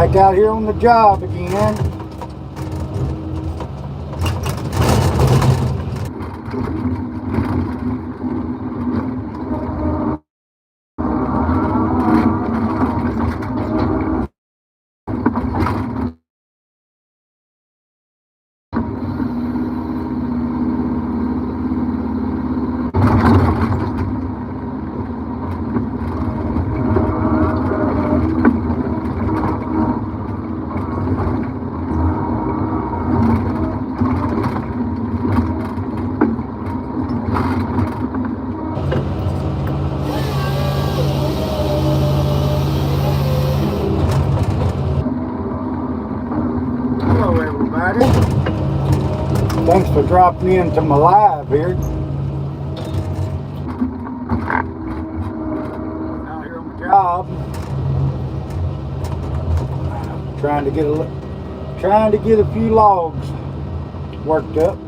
Back out here on the job again. Hello everybody. Thanks for dropping into my live here. Out here on the job. Trying to get a few logs worked up.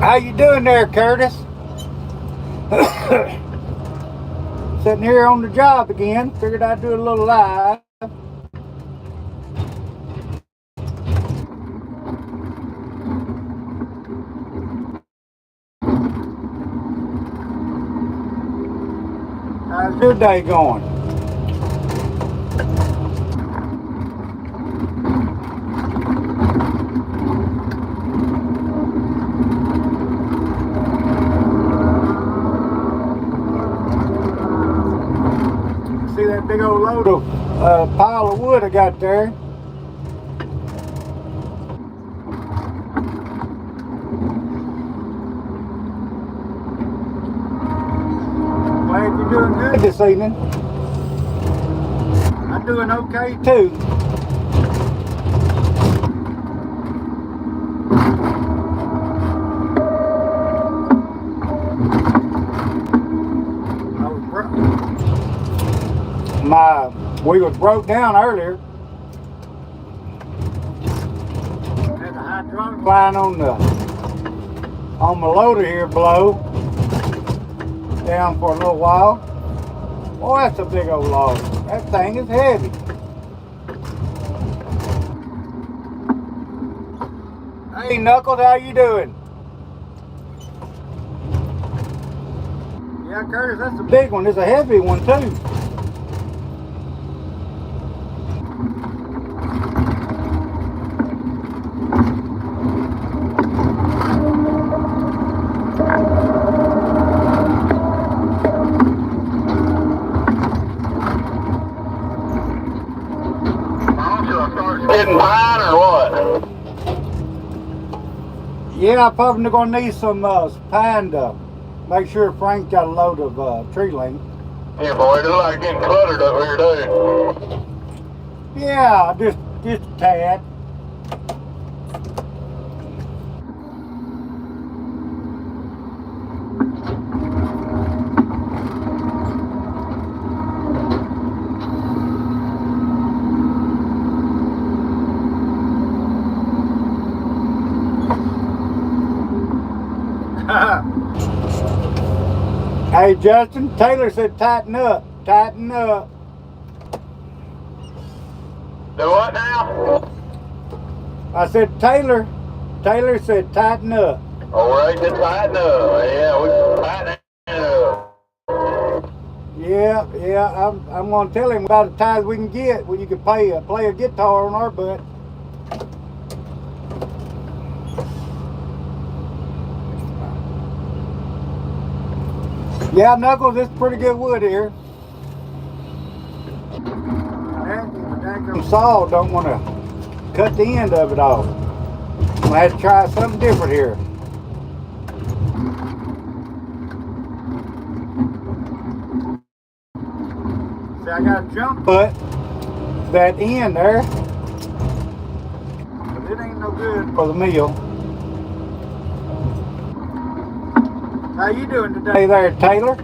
How you doing there, Curtis? Sitting here on the job again. Figured I'd do a little live. How's your day going? See that big old load of pile of wood I got there? Glad you're doing good this evening. I'm doing okay too. We was broke down earlier. Had the hydraulic line on my loader here blow down for a little while. Oh, that's a big old log. That thing is heavy. Hey Knuckles, how you doing? Yeah, Curtis, that's a big one. It's a heavy one too. Getting pine or what? Yeah, I'm probably gonna need some pine to make sure Frank got a load of tree ling. Yeah, boy, it looks like getting cluttered up here too. Yeah, just a tad. Hey Justin, Taylor said tighten up, tighten up. Do what now? I said Taylor said tighten up. All right, just tighten up. Yeah, we tighten up. Yeah, I'm gonna tell him about the ties we can get where you can play a guitar on our butt. Yeah, Knuckles, it's pretty good wood here. The saw don't want to cut the end of it off. I'm gonna have to try something different here. See, I got a jump put that end there, but it ain't no good for the mill. How you doing today there, Taylor?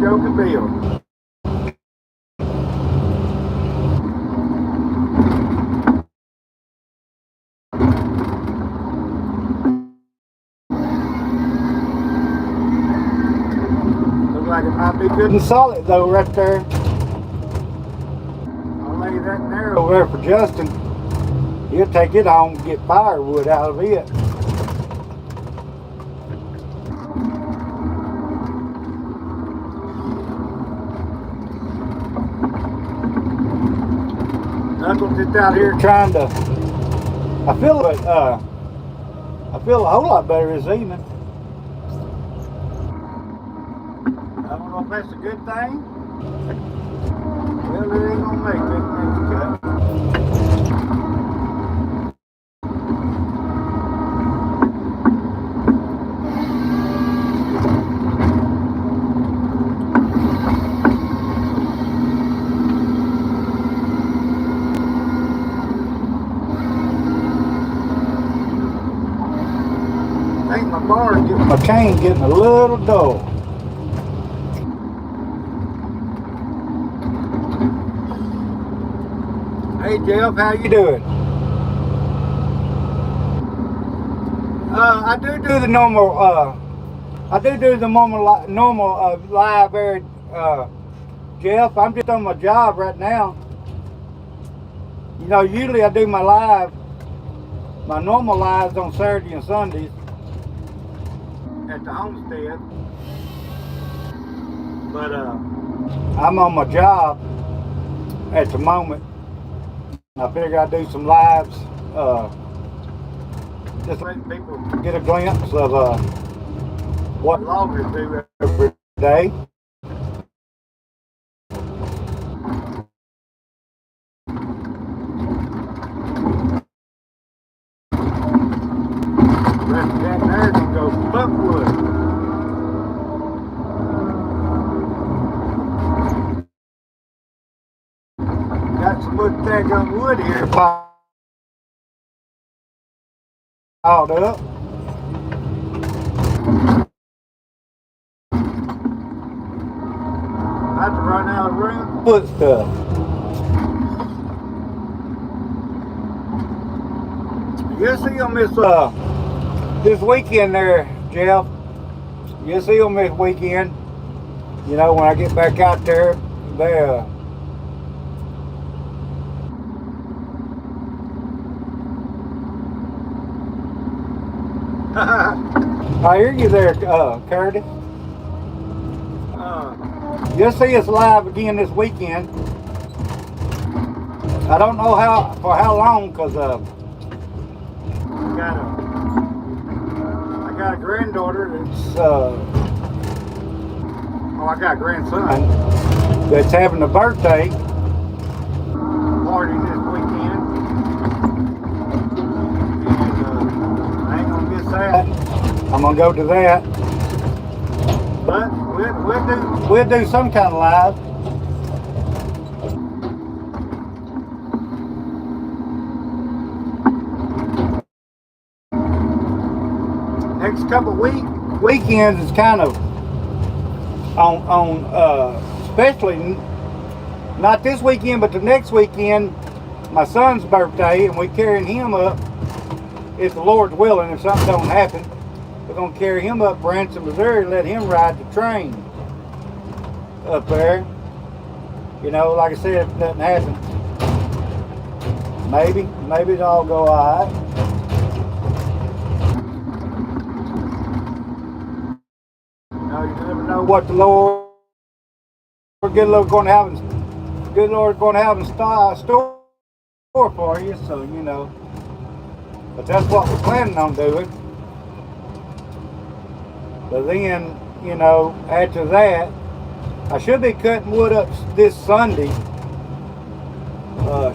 Joe can build. Looks like it might be good and solid though right there. I'll lay that narrow over there for Justin. He'll take it home and get firewood out of it. Knuckles just out here trying to. I feel a whole lot better this evening. I don't know if that's a good thing. Well, it ain't gonna make that next cut. I think my chain getting a little dull. Hey Jeff, how you doing? I do the normal. I do the normal live there, Jeff. I'm just on my job right now. You know, usually I do my normal lives on Saturday and Sundays at the homestead. But I'm on my job at the moment. I figure I'd do some lives, just letting people get a glimpse of what loggers do every day. That there's gonna go buckwood. Got some wood daggone wood here piled up. About to run out of room to put stuff. You'll see them this weekend there, Jeff. You'll see them this weekend. You know, when I get back out there, they I hear you there, Curtis. You'll see us live again this weekend. I don't know for how long, because I got a granddaughter that's I got a grandson that's having a birthday party this weekend. I ain't gonna miss that. I'm gonna go to that. But we'll do some kind of live. Next couple weekends is kind of on especially not this weekend, but the next weekend, my son's birthday, and we're carrying him up. If the Lord's willing, if something don't happen, we're gonna carry him up Branson, Missouri, let him ride the train up there. You know, like I said, if nothing happens, maybe it'll all go all right. You know, you never know what the Lord, good Lord's going to have in store for you. So you know, but that's what we're planning on doing. But then, you know, after that, I should be cutting wood up this Sunday.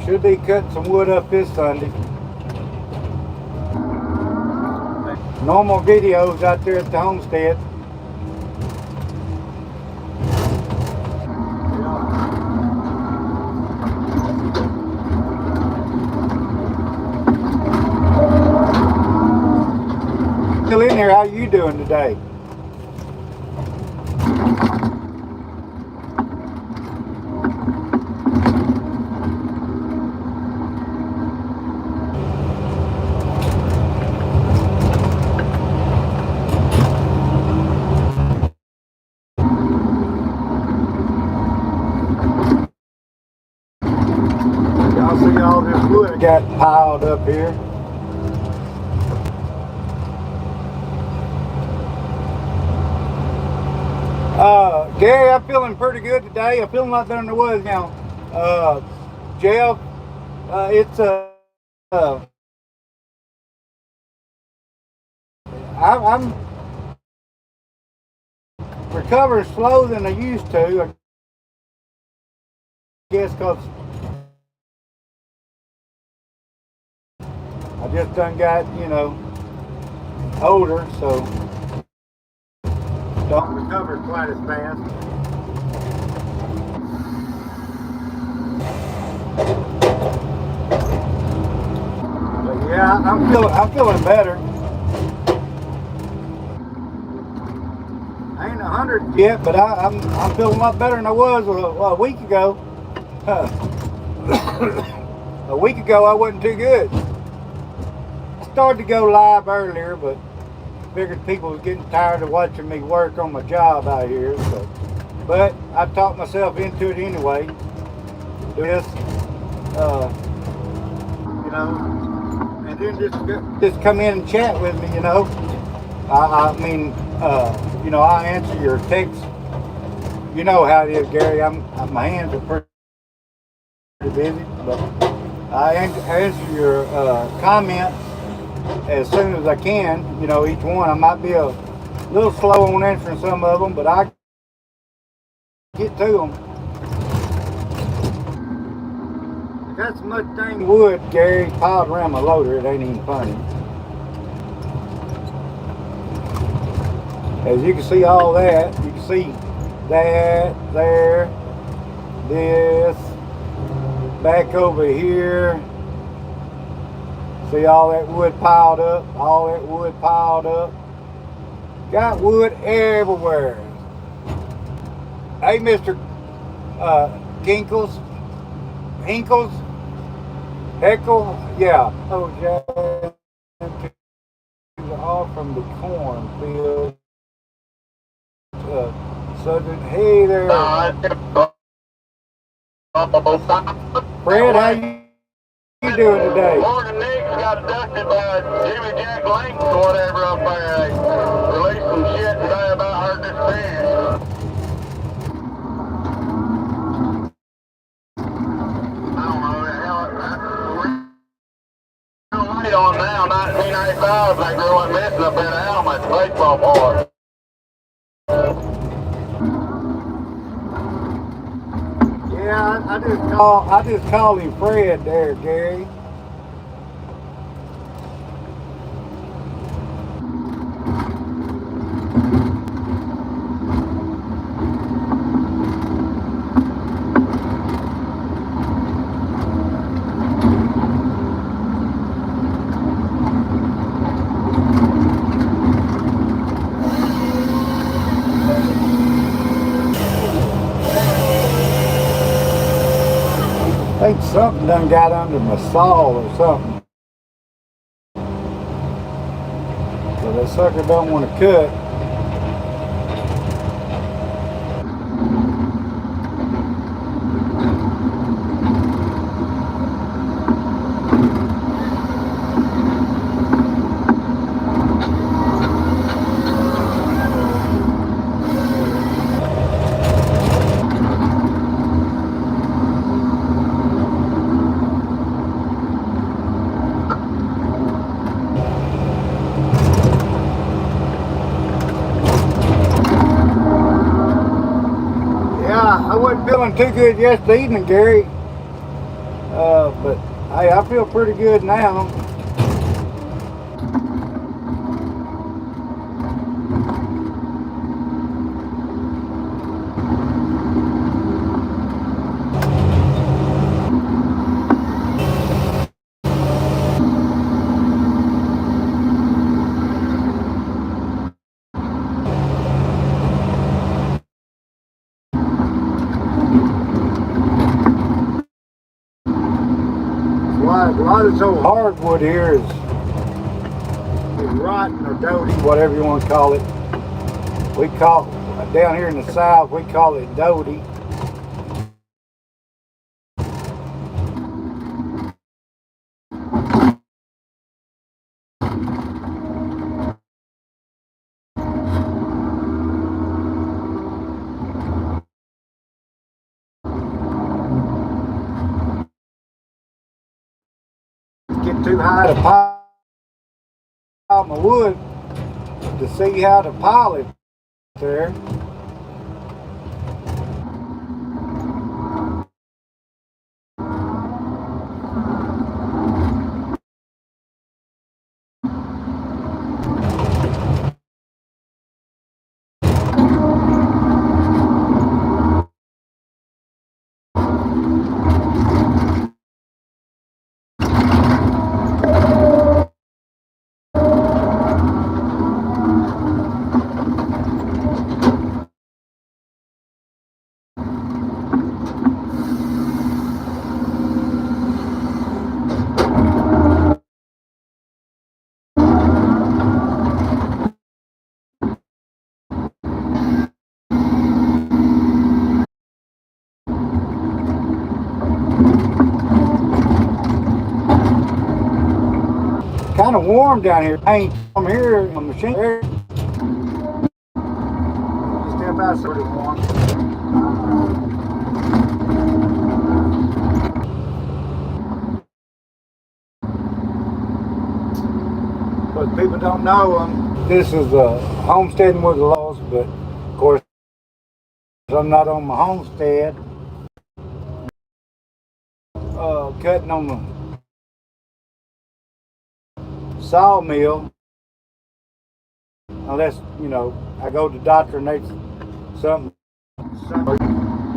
Should be cutting some wood up this Sunday. Normal videos out there at the homestead. Still in there, how you doing today? we got piled up here. Gary, I'm feeling pretty good today. I'm feeling a lot better than I was now. Jeff, it's I'm recovering slower than I used to. I guess because I just done got, older, so don't recover quite as fast. But yeah, I'm feeling better. I ain't 100 yet, but I'm feeling a lot better than I was a week ago. A week ago I wasn't too good. I started to go live earlier, but figured people was getting tired of watching me work on my job out here. So, but I talked myself into it anyway. This, and then just come in and chat with me. I mean, I answer your text. You know how it is, Gary. My hands are pretty busy, but I answer your comments as soon as I can. Each one. I might be a little slow on answering some of them, but I get to them. I got so much dang wood, Gary, piled around my loader. It ain't even funny. As you can see all that, you can see that, there, this, back over here. See all that wood piled up, Got wood everywhere. Hey, Mr. Hinkles, Heckle, yeah. Oh, yeah. All from the cornfield. Southern, hey there. Fred, how you doing today? Morgan Nick's got abducted by Jimmy Jack Links or whatever up there. They released some shit today about her disappearance. I don't know the hell. Late on now, 1995, they grew up missing up in the helmet, baseball park. Yeah, I just called him Fred there, Gary. I think something done got under my saw or something. So that sucker don't want to cut. I wasn't feeling too good yesterday evening, Gary. But hey, I feel pretty good now. A lot of this old hardwood here is rotten or doty, whatever you want to call it. We call down here in the south, we call it doty. too high to pile my wood to see how to pile it there. Kind of warm down here. Ain't from here in the machine. Step outside, sort of warm. But people don't know this is homesteading with the laws, but of course I'm not on my homestead. Cutting on the sawmill, unless I go to the doctor and they something.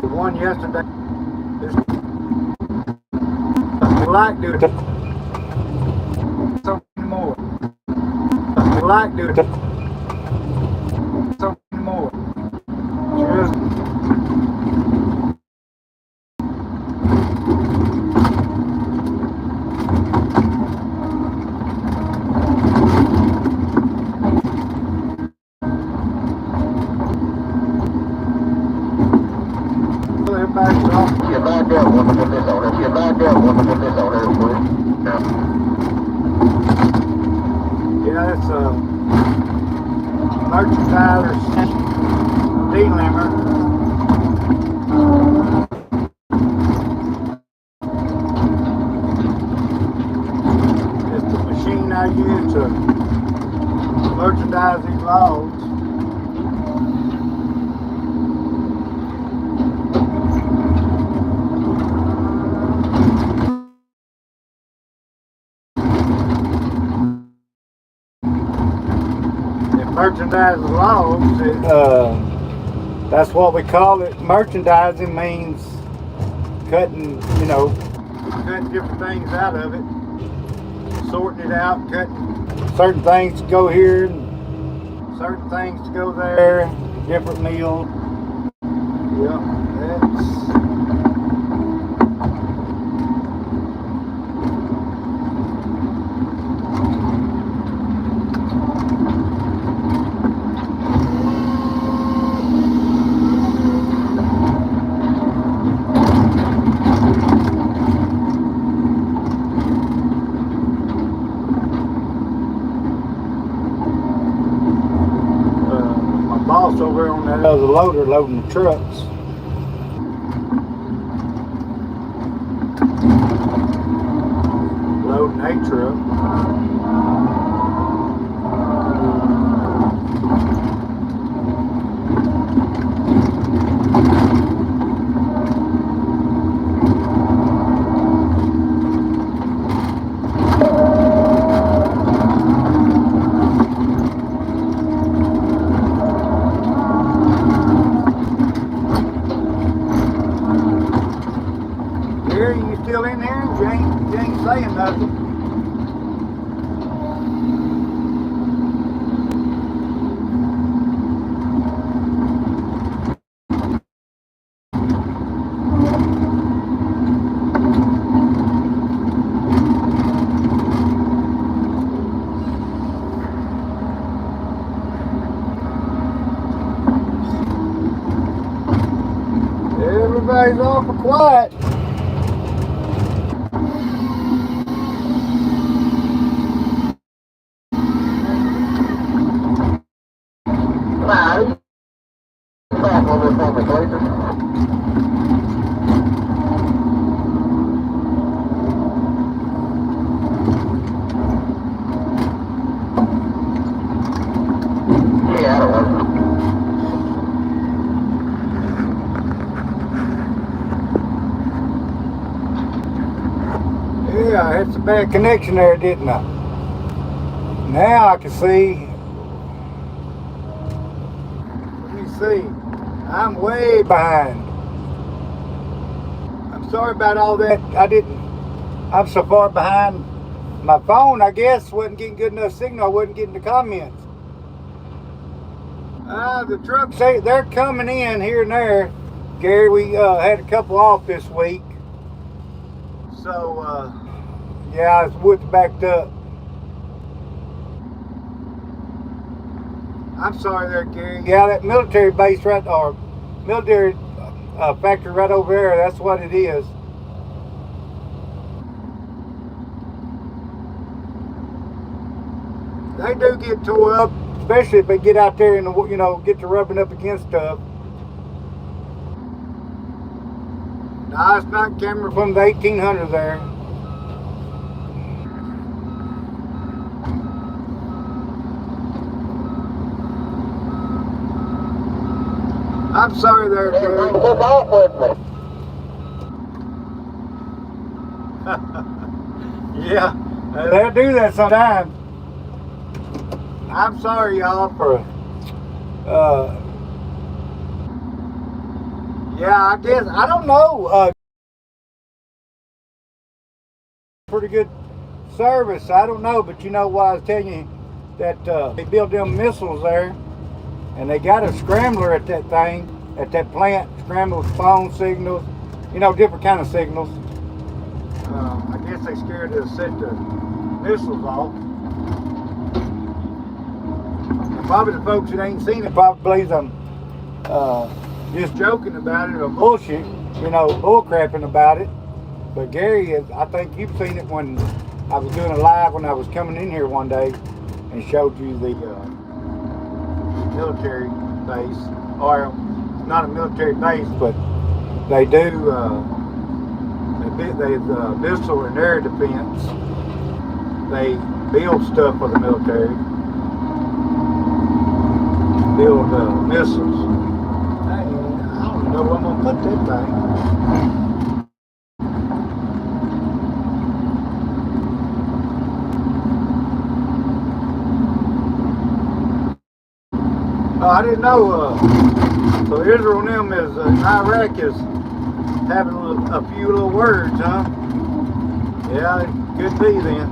The one yesterday, I like doing something more. I like doing something more. Just If you back up, want to put this on. If you back up, want to put this on real quick. yeah, it's a merchandiser's delimber. It's the machine I use to merchandise these logs. Merchandise logs, that's what we call it. Merchandising means cutting, cutting different things out of it, sorting it out, cutting certain things to go here and certain things to go there, different meals. Yeah, that's. Boss over on that other loader loading the trucks. Loading a truck. You still in there? You ain't saying nothing. Everybody's awful quiet. Back on this one, please. bad connection there, didn't I? Now I can see. Let me see. I'm way behind. I'm sorry about all that. I'm so far behind. My phone, I guess, wasn't getting good enough signal. I wasn't getting the comments. The trucks, they're coming in here and there. Gary, we had a couple off this week. So, yeah, it's wood's backed up. I'm sorry there, Gary. Yeah, that military base right, or military factory right over there, that's what it is. They do get tore up, especially if they get out there and, you know, get to rubbing up against stuff. No, it's not camera from the 1800 there. I'm sorry there, Gary. Took off with me. Yeah, they'll do that sometimes. I'm sorry, y'all, for, yeah, I guess, I don't know, pretty good service, I don't know, but you know what I was telling you, that they built them missiles there, and they got a scrambler at that thing, at that plant, scrambles phone signals, you know, different kind of signals. I guess they scared to set the missiles off. And probably the folks that ain't seen it probably believes I'm just joking about it or bullshit, you know, bullcrapping about it. But Gary, I think you've seen it when I was doing a live when I was coming in here one day and showed you the military base. Or it's not a military base, but they do they missile and air defense. They build stuff for the military. Build missiles. Hey, I don't know where I'm gonna put that thing. I didn't know. So Israel and them is Iraq is having a few little words, huh? Yeah, it could be then.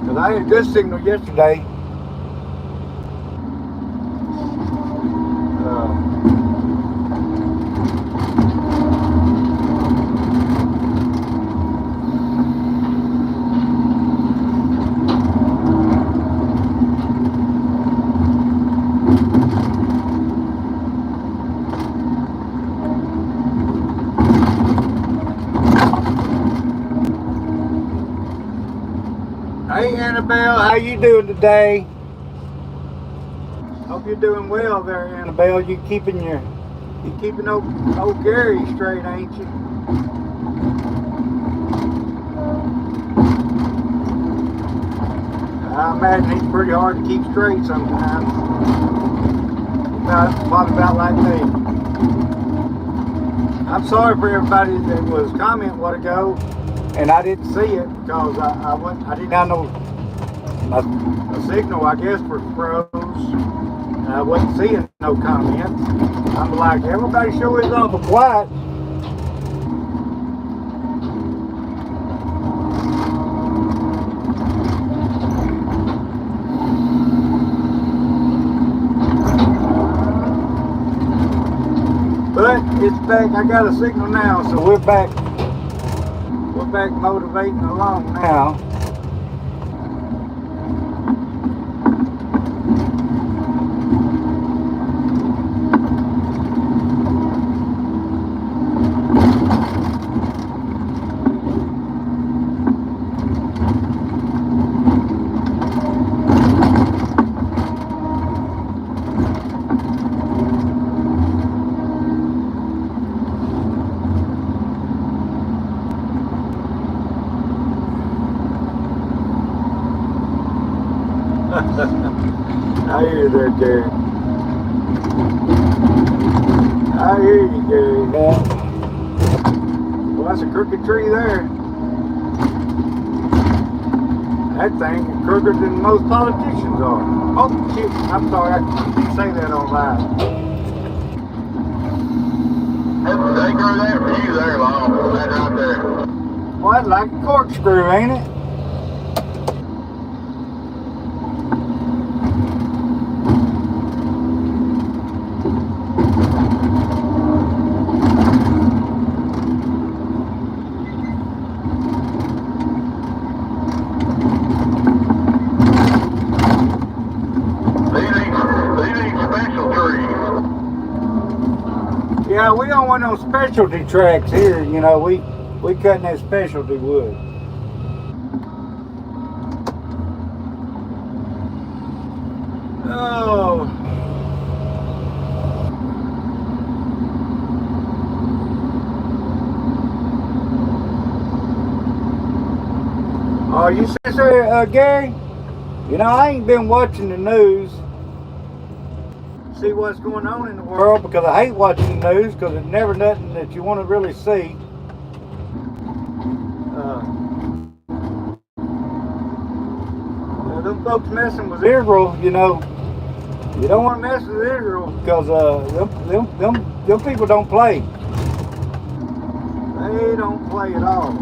Cause I had a good signal yesterday. Hey Annabelle, how you doing today? Hope you're doing well there, Annabelle. You keeping old Gary straight, ain't you? I imagine he's pretty hard to keep straight sometimes. Probably about like me. I'm sorry for everybody that was commenting a while ago and I didn't see it because I didn't have no a signal, I guess, for froze. And I wasn't seeing no comments. I'm like, everybody sure is awful quiet. But it's back. I got a signal now, so we're back. We're back motivating along now. I hear you there, Gary. I hear you, Gary. Well, that's a crooked tree there. That thing is crooked than most politicians are. Oh shit, I'm sorry, I can't say that on live. They grew that for you there, Long. That right there. Well, that's like a corkscrew, ain't it? These ain't special trees. Yeah, we don't want no specialty tracks here. You know, we cutting that specialty wood. Oh. Oh, you say so, Gary? You know, I ain't been watching the news. See what's going on in the world because I hate watching the news because it's never nothing that you want to really see. Them folks messing with Israel, you know, you don't want to mess with Israel because them people don't play. They don't play at all.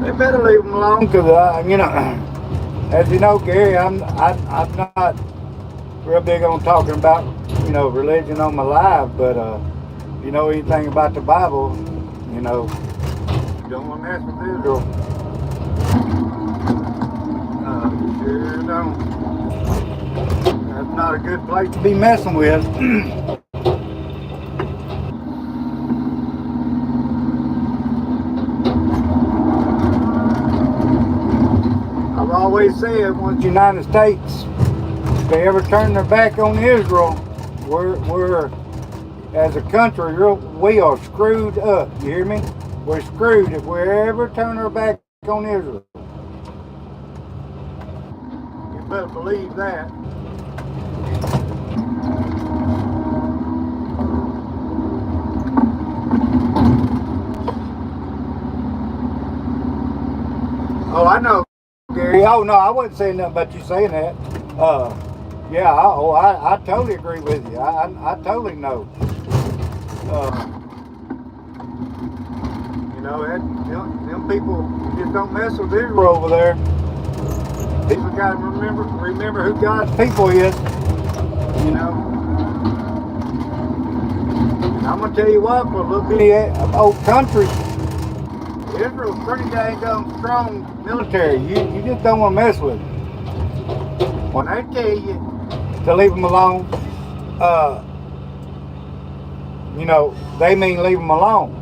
They better leave them alone because, you know, as you know, Gary, I'm not real big on talking about, you know, religion on my live, but you know anything about the Bible, you know, you don't want to mess with Israel. Sure don't. That's not a good place to be messing with. I've always said once the United States, if they ever turn their back on Israel, we're as a country, we are screwed up. You hear me? We're screwed if we ever turn our back on Israel. You better believe that. Oh, I know, Gary. Oh no, I wasn't saying nothing about you saying that. Yeah. I totally agree with you. I totally know. You know, them people just don't mess with Israel over there. People got to remember who God's people is. You know. And I'm gonna tell you what, for a little bitty old country, Israel's pretty dang strong military. You just don't want to mess with it. When I tell you to leave them alone, you know, they mean leave them alone.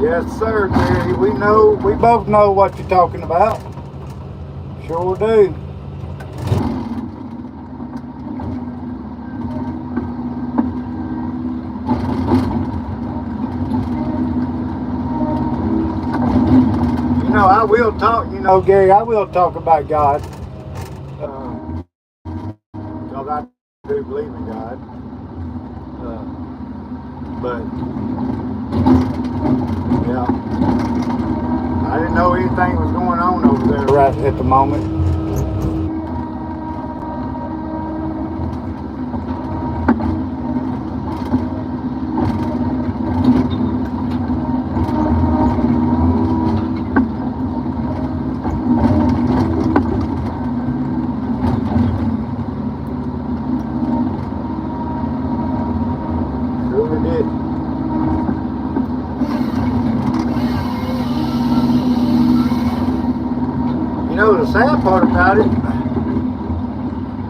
Yes, sir, Gary. We both know what you're talking about. Sure do. You know, I will talk, you know, Gary, I will talk about God. Because I do believe in God. But yeah, I didn't know anything was going on over there right at the moment. the sad part about it,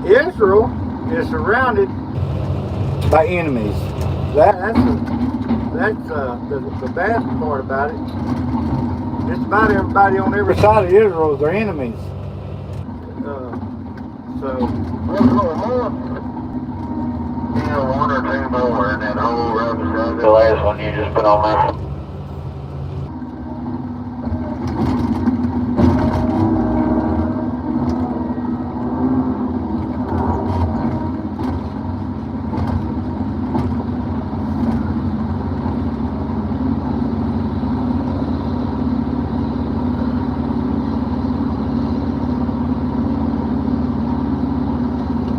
Israel is surrounded by enemies. That's the bad part about it. Just about everybody on every side of Israel is their enemies. One or two more in that whole road beside the last one you just put on there.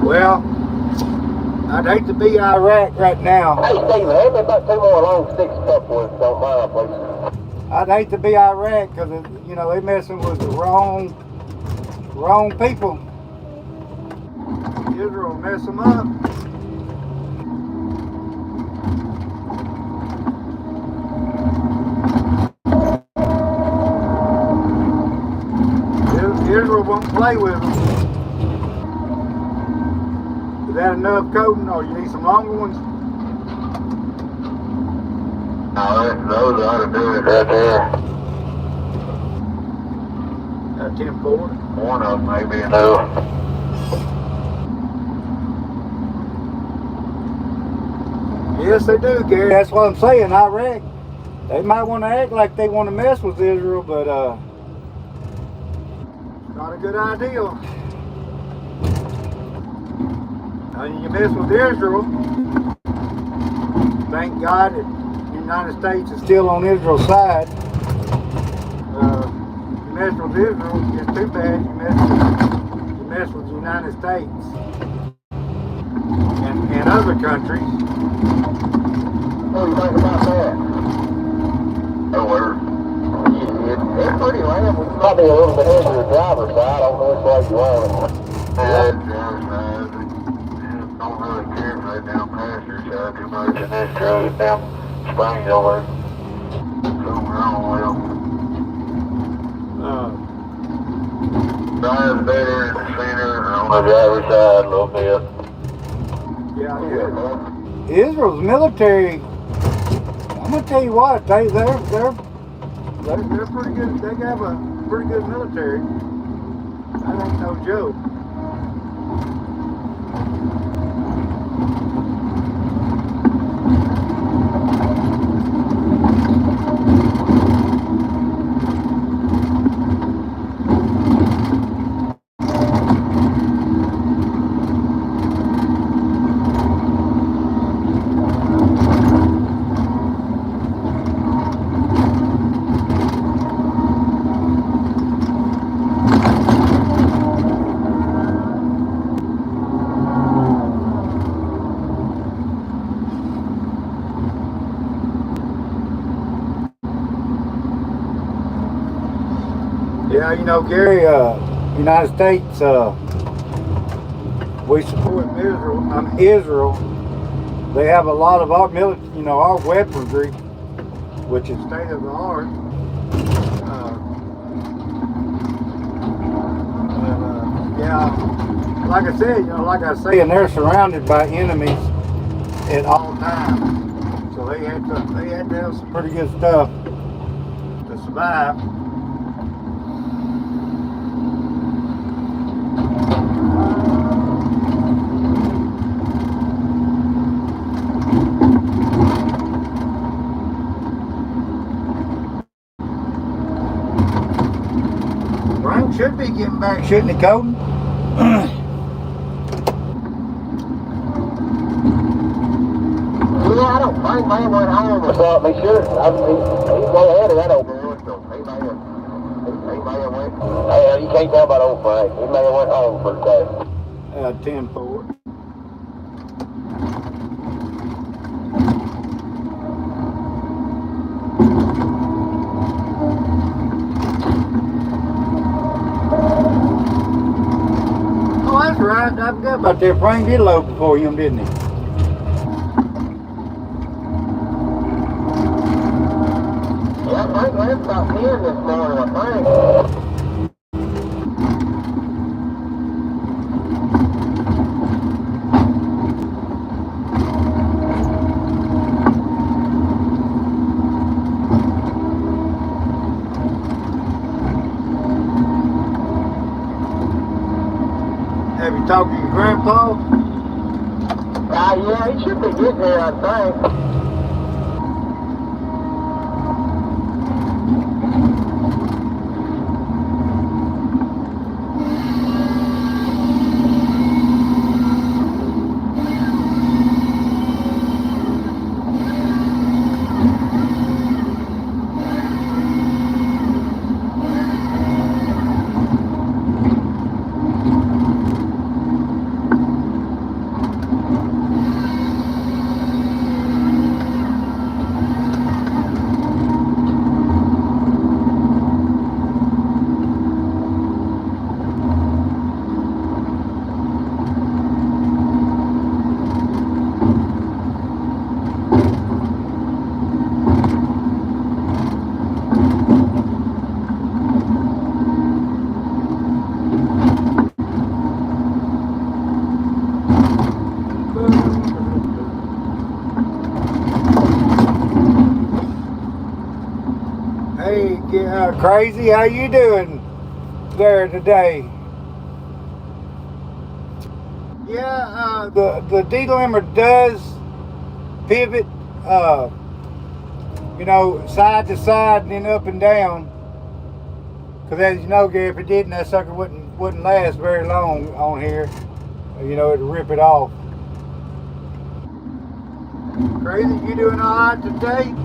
Well, I'd hate to be Iraq right now. Hey, Stephen, hand me about 2 more long sticks to cut with, don't mind, please. I'd hate to be Iraq because, you know, they messing with the wrong people. Israel mess them up. Israel won't play with them. Is that enough coating, or you need some longer ones? No, those ought to do it right there. 10-4. One of them may be enough. Yes, they do, Gary. That's what I'm saying. Iraq, they might want to act like they want to mess with Israel, but not a good idea. You mess with Israel, thank God that the United States is still on Israel's side. You mess with Israel, it's too bad. You mess with the United States and other countries. What do you think about that? Oh, it's pretty loud. We might be a little bit into the driver's side. I don't know which way you want it. Yeah, driver's side. Don't really care if they down pasture side too much in this truck. Down Springs over. Something wrong with them. Drive's better in the center on the driver's side a little bit. Yeah. Israel's military, I'm gonna tell you what, they're pretty good. They have a pretty good military. That ain't no joke. Yeah, you know, Gary, United States, we support Israel. They have a lot of our military, you know, our weaponry, which is state of the art. Yeah, like I said, you know, like I say, and they're surrounded by enemies at all times. So they had to have some pretty good stuff to survive. Frank should be getting back, shouldn't he, Colton? Yeah, I don't think man went home or something. He should. He's way ahead of that old boy, so he may have went. Hey, you can't tell about old Frank. He may have went home for the day. 10-4. Oh, that's right. I forgot about that. Frank did load before him, didn't he? Yeah, I think left about 10 this morning, I think. talking to your grandpa? Yeah, he should be getting there, I think. Hey, Crazy, how you doing there today? Yeah, the delimber does pivot, you know, side to side and then up and down. Because as you know, Gary, if it didn't, that sucker wouldn't last very long on here. You know, it'd rip it off. Crazy, you doing all right today?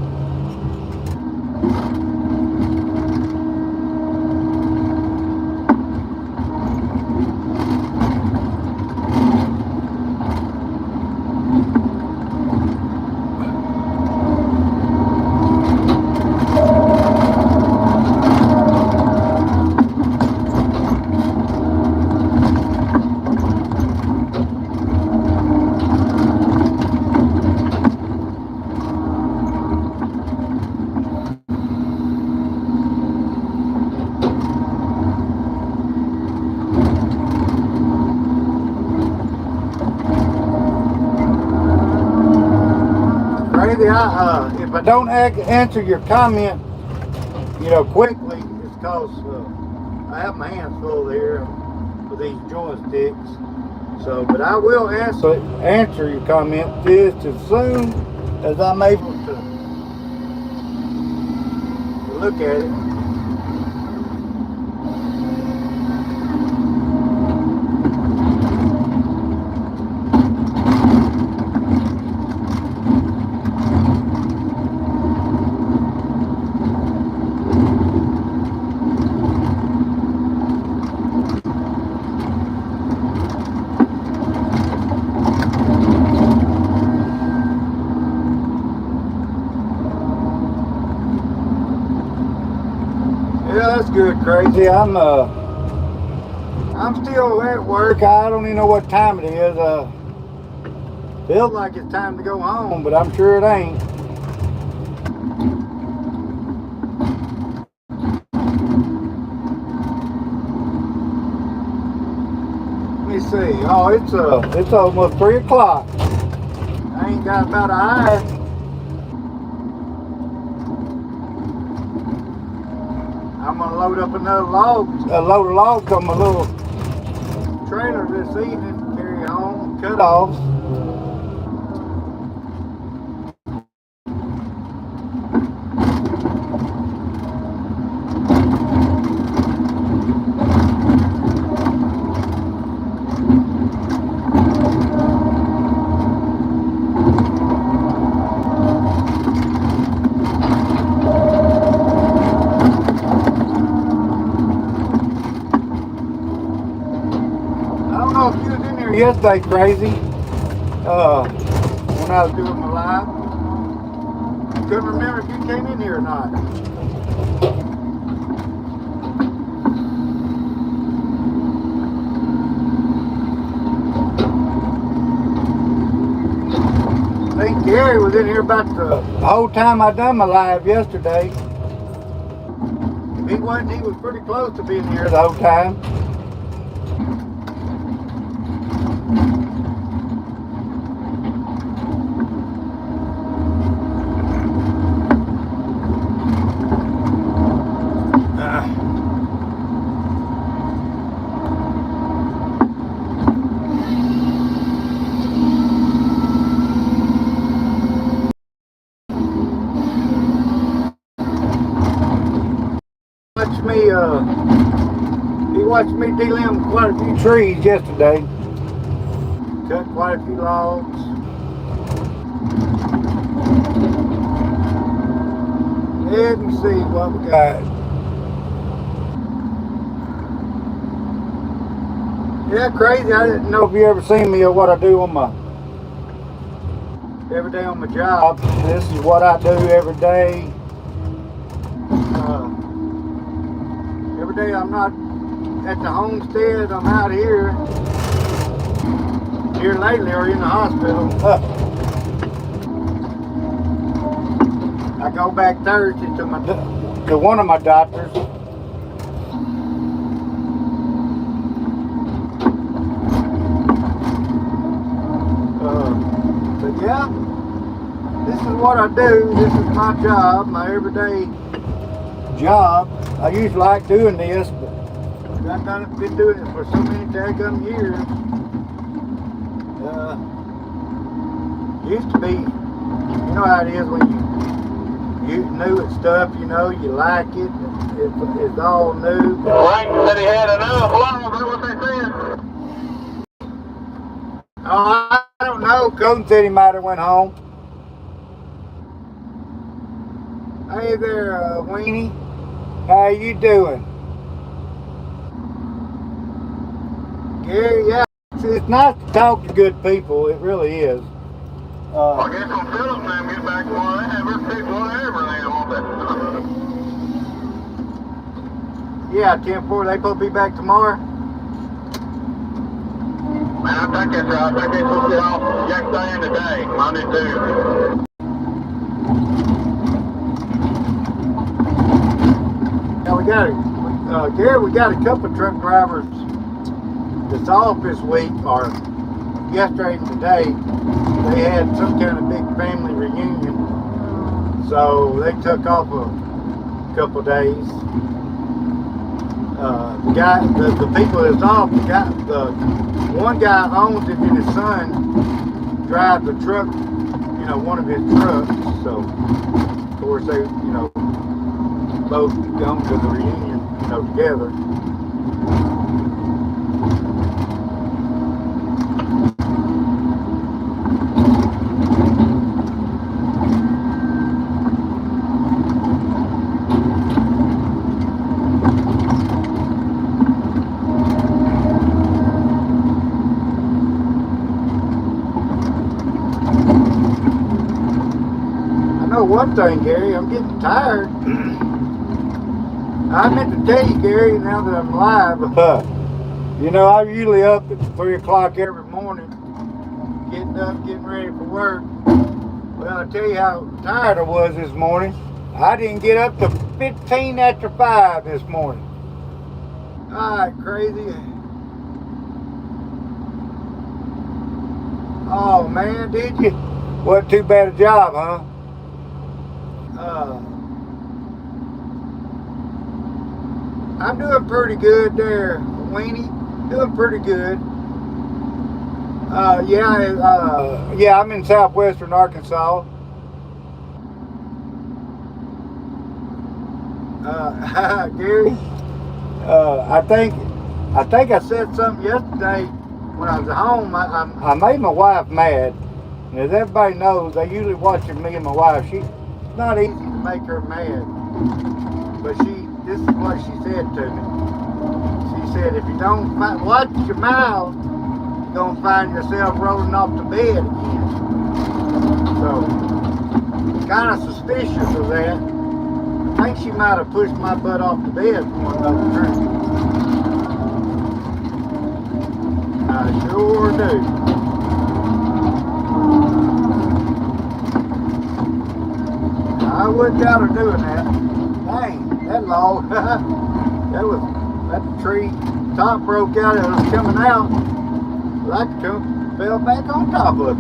Crazy, if I don't answer your comment, you know, quickly, it's because I have my hands full here with these joysticks. So, but I will answer your comment just as soon as I'm able to look at it. Yeah, that's good, Crazy. I'm still at work. I don't even know what time it is. Feels like it's time to go home, but I'm sure it ain't. Let me see. Oh, it's almost 3 o'clock. I ain't got about an hour. I'm gonna load up another load of logs on my little trailer this evening, carry home, cut offs. I don't know if you was in here yesterday, Crazy. When I was doing my live, couldn't remember if you came in here or not. I think Gary was in here about the whole time I done my live yesterday. If he wasn't, he was pretty close to being here the whole time. watched me, he watched me delimb quite a few trees yesterday. Cut quite a few logs. Let me see what we got. Yeah, crazy. I didn't know if you ever seen me or what I do on my every day on my job. This is what I do every day. Every day I'm not at the homestead. I'm out here. Here lately, or in the hospital. I go back Thursday to one of my doctors. But yeah, this is what I do. This is my job, my everyday job. I usually like doing this, but I've been doing it for so many daggum years. Used to be, you know how it is when you new at stuff, you know, you like it, it's all new. Rankin said he had enough logs, that's what they said. Oh, I don't know. Colton said he might have went home. Hey there, Weenie. How you doing? Gary, yeah, it's nice to talk to good people. It really is. I guess when Phillips and them get back tomorrow, they have every pick whatever they want that. Yeah, 10-4, they supposed to be back tomorrow. Man, I think that's right. I think they're supposed to get off yesterday and today, Monday, Tuesday. Now we got Gary, we got a couple of truck drivers that's off this week, or yesterday and today. They had some kind of big family reunion, so they took off a couple of days. The people that's off, the one guy owns it, and his son drives the truck, you know, one of his trucks. So, of course, they, you know, both come to the reunion, you know, together. One thing, Gary, I'm getting tired. I meant to tell you, Gary, now that I'm live, you know, I'm usually up at 3 o'clock every morning, getting up, getting ready for work. Well, I'll tell you how tired I was this morning. I didn't get up to 15 after 5 this morning. Alright, crazy. Oh, man, did you? Wasn't too bad a job, huh? I'm doing pretty good there, Weenie. Doing pretty good. Yeah, I'm in southwestern Arkansas. Gary, I think I said something yesterday when I was at home. I made my wife mad. And as everybody knows, they usually watching me and my wife. It's not easy to make her mad, but this is what she said to me. She said, if you don't watch your mouth, you're going to find yourself rolling off the bed again. So, kind of suspicious of that. I think she might have pushed my butt off the bed for one of the drink. I sure do. I wouldn't doubt her doing that. Dang, that log, that tree top broke out and it was coming out. Well, I fell back on top of it.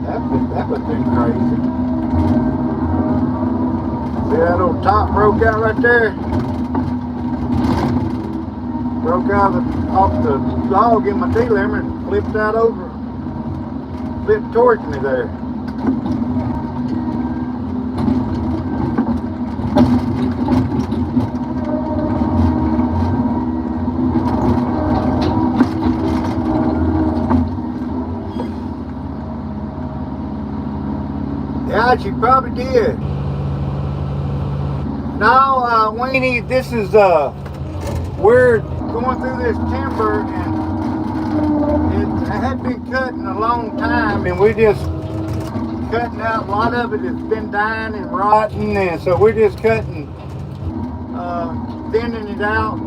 That would have been crazy. See that old top broke out right there? Broke out off the log in my D-limber and flipped out over. Flipped towards me there. God, she probably did. No, Weenie, this is, we're going through this timber, and it had been cutting a long time, and we're just cutting out. A lot of it has been dying and rotting, and so we're just cutting, thinning it out,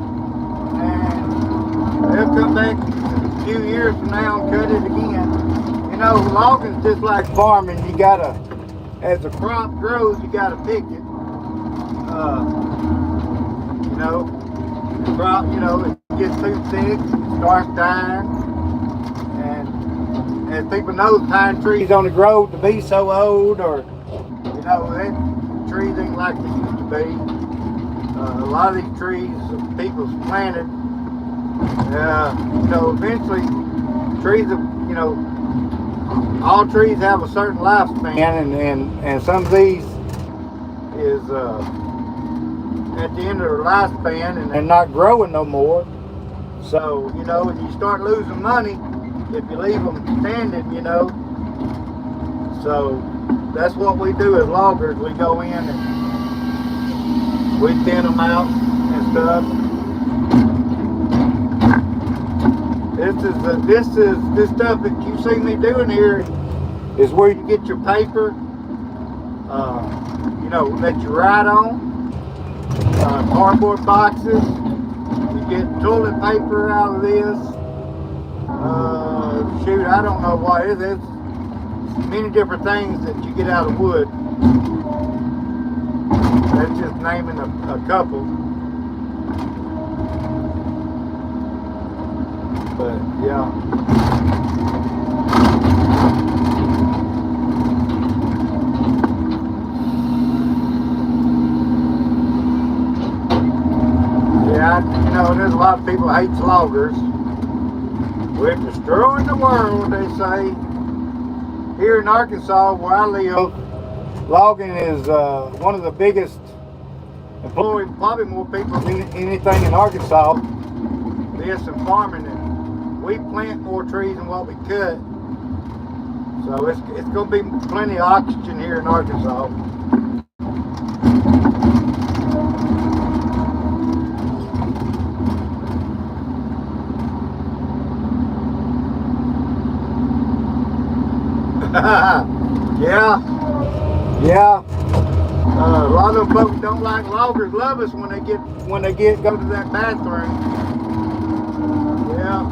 and they'll come back a few years from now and cut it again. You know, logging's just like farming. You gotta, as the crop grows, you gotta pick it. You know, the crop, you know, it gets too thick, it starts dying, and as people know, pine trees only grow to be so old, or, you know, that trees ain't like they used to be. A lot of these trees people's planted, you know, eventually trees, you know, all trees have a certain lifespan, and some of these is at the end of their lifespan, and they're not growing no more. So, you know, and you start losing money if you leave them standing, you know. So that's what we do as loggers. We go in and we thin them out and stuff. This stuff that you see me doing here is where you get your paper, you know, that you write on, cardboard boxes. You get toilet paper out of this. Shoot, I don't know what it is. It's many different things that you get out of wood. That's just naming a couple. But yeah. Yeah, you know, there's a lot of people that hate loggers. We're destroying the world, they say. Here in Arkansas, where I live, logging is one of the biggest, employing probably more people than anything in Arkansas. This and farming, and we plant more trees than what we cut. So it's going to be plenty of oxygen here in Arkansas. Yeah. A lot of folks don't like loggers. Love us when they go to that bathroom. Yeah,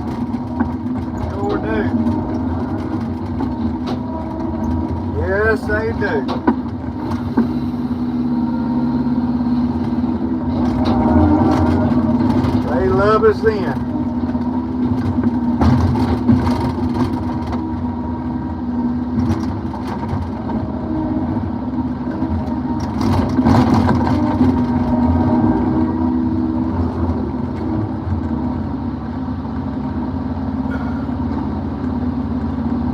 sure do. Yes, they do. They love us then.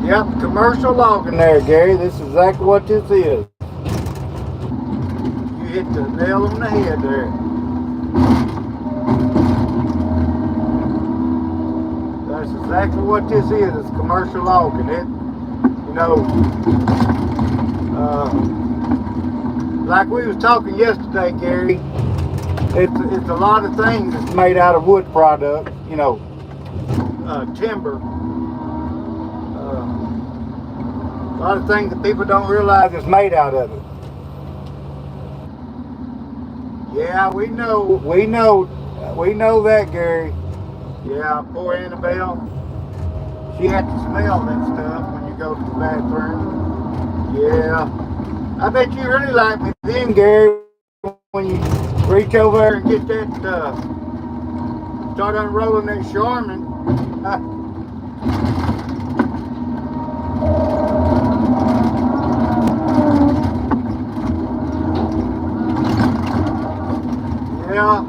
Yep, commercial logging there, Gary. This is exactly what this is. You hit the nail on the head there. That's exactly what this is. It's commercial logging. It, you know, like we was talking yesterday, Gary. It's a lot of things that's made out of wood products. You know, timber. A lot of things that people don't realize is made out of it. Yeah, we know that, Gary. Yeah, poor Annabelle. She had to smell that stuff when you go to the bathroom. Yeah. I bet you really like me then, Gary, when you reach over there and get that, start unrolling that Charmin. Yeah.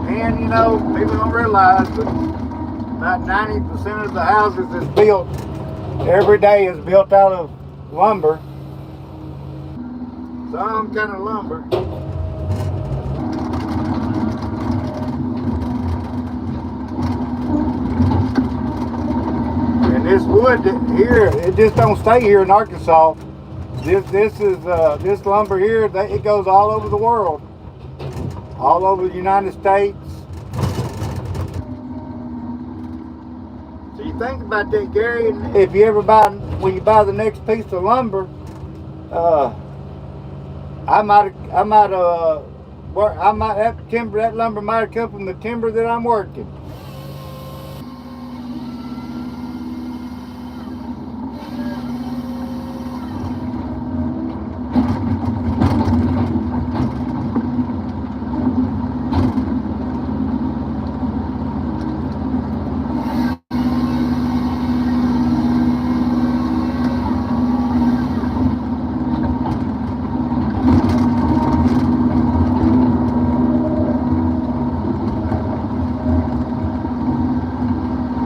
And you know, people don't realize that about 90% of the houses that's built every day is built out of lumber. Some kind of lumber. wood here, it just don't stay here in Arkansas. This lumber here, it goes all over the world, all over the United States. So you think about that, Gary. And if you ever when you buy the next piece of lumber, that lumber might have come from the timber that I'm working.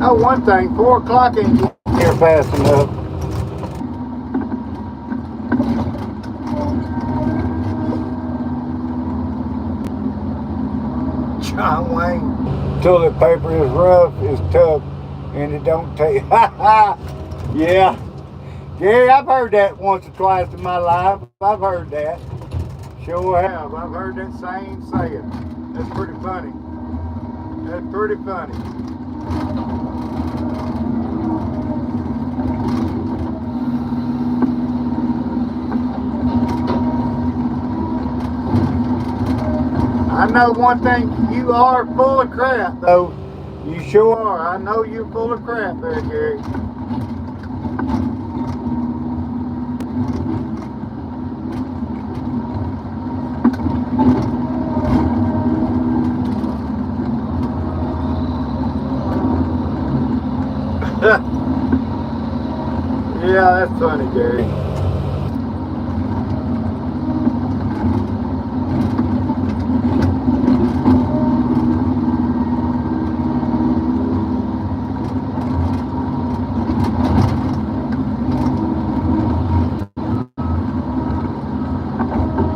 Oh, one thing, 4 o'clock ain't getting here fast enough. John Wayne. Toilet paper is rough, it's tough, and it don't take. Yeah. Gary, I've heard that once or twice in my life. I've heard that. Sure have. I've heard that same saying. That's pretty funny. That's pretty funny. I know one thing, you are full of crap, though. You sure are. I know you're full of crap there, Gary. Yeah, that's funny, Gary.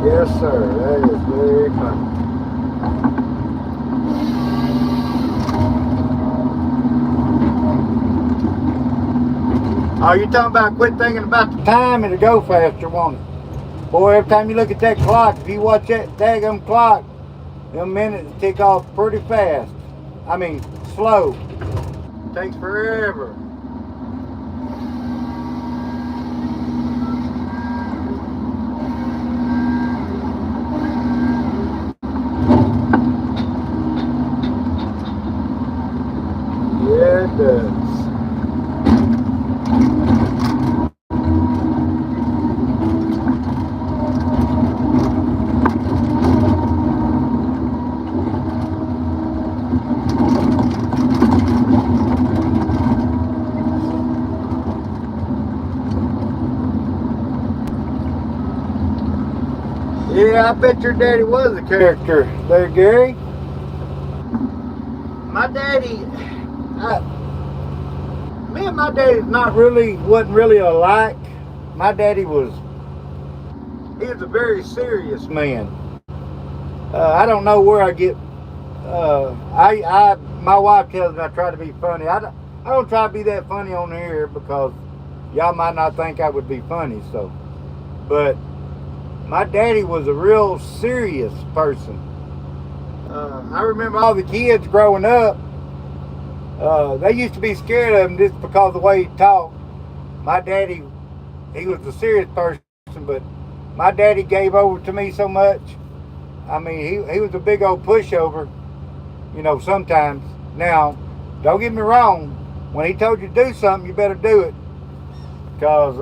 Yes, sir. That is very funny. Oh, you talking about quit thinking about the time and to go faster, won't it? Boy, every time you look at that clock, if you watch that daggum clock, them minutes tick off pretty fast. I mean, slow. It takes forever. Yeah, it does. Yeah, I bet your daddy was a character there, Gary. My daddy, me and my daddy wasn't really alike. My daddy he was a very serious man. I don't know where I get, my wife tells me I try to be funny. I don't try to be that funny on here because y'all might not think I would be funny, so, but my daddy was a real serious person. I remember all the kids growing up, they used to be scared of him just because of the way he talked. My daddy, he was a serious person, but my daddy gave over to me so much. I mean, he was a big old pushover, you know, sometimes. Now, don't get me wrong, when he told you to do something, you better do it. Because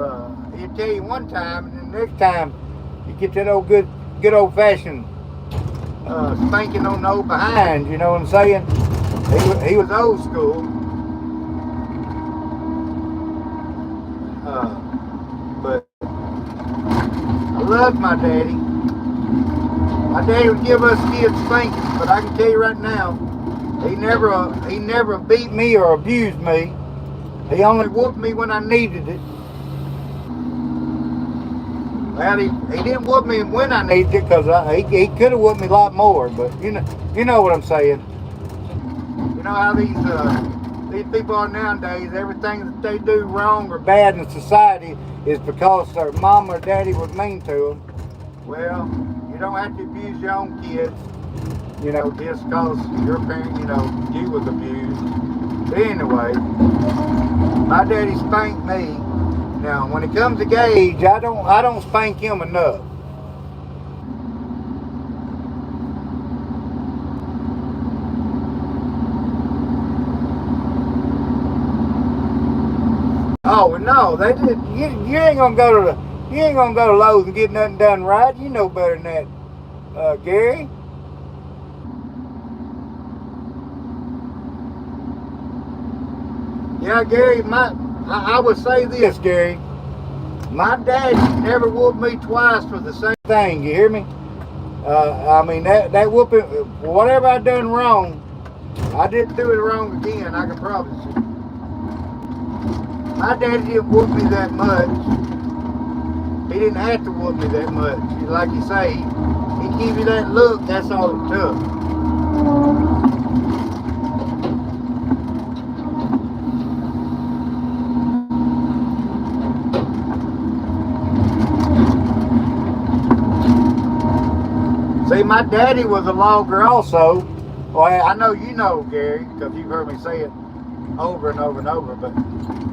he'd tell you one time, and then the next time, you get that old good old fashioned spanking on the old behind, you know what I'm saying? He was old school. But I loved my daddy. My daddy would give us kids spankings, but I can tell you right now, he never beat me or abused me. He only whooped me when I needed it. Well, he didn't whoop me when I needed it, because he could have whooped me a lot more. But you know what I'm saying. You know how these these people are nowadays, everything that they do wrong or bad in society is because their mom or daddy was mean to them. Well, you don't have to abuse your own kids, you know, just because your parent, you know, you was abused. But anyway, my daddy spanked me. Now, when it comes to Gage, I don't spank him enough. Oh no, they did. You ain't gonna go to Lowe's and get nothing done right. You know better than that, Gary. Yeah, Gary. I would say this, Gary. My dad never whooped me twice for the same thing. You hear me? I mean that whooping, whatever I done wrong, I didn't do it wrong again. I can promise you. My daddy didn't whoop me that much. He didn't have to whoop me that much. Like you say, he give you that look, that's all it took. See, my daddy was a logger also. Well, I know you know, Gary, because you've heard me say it over and over and over, but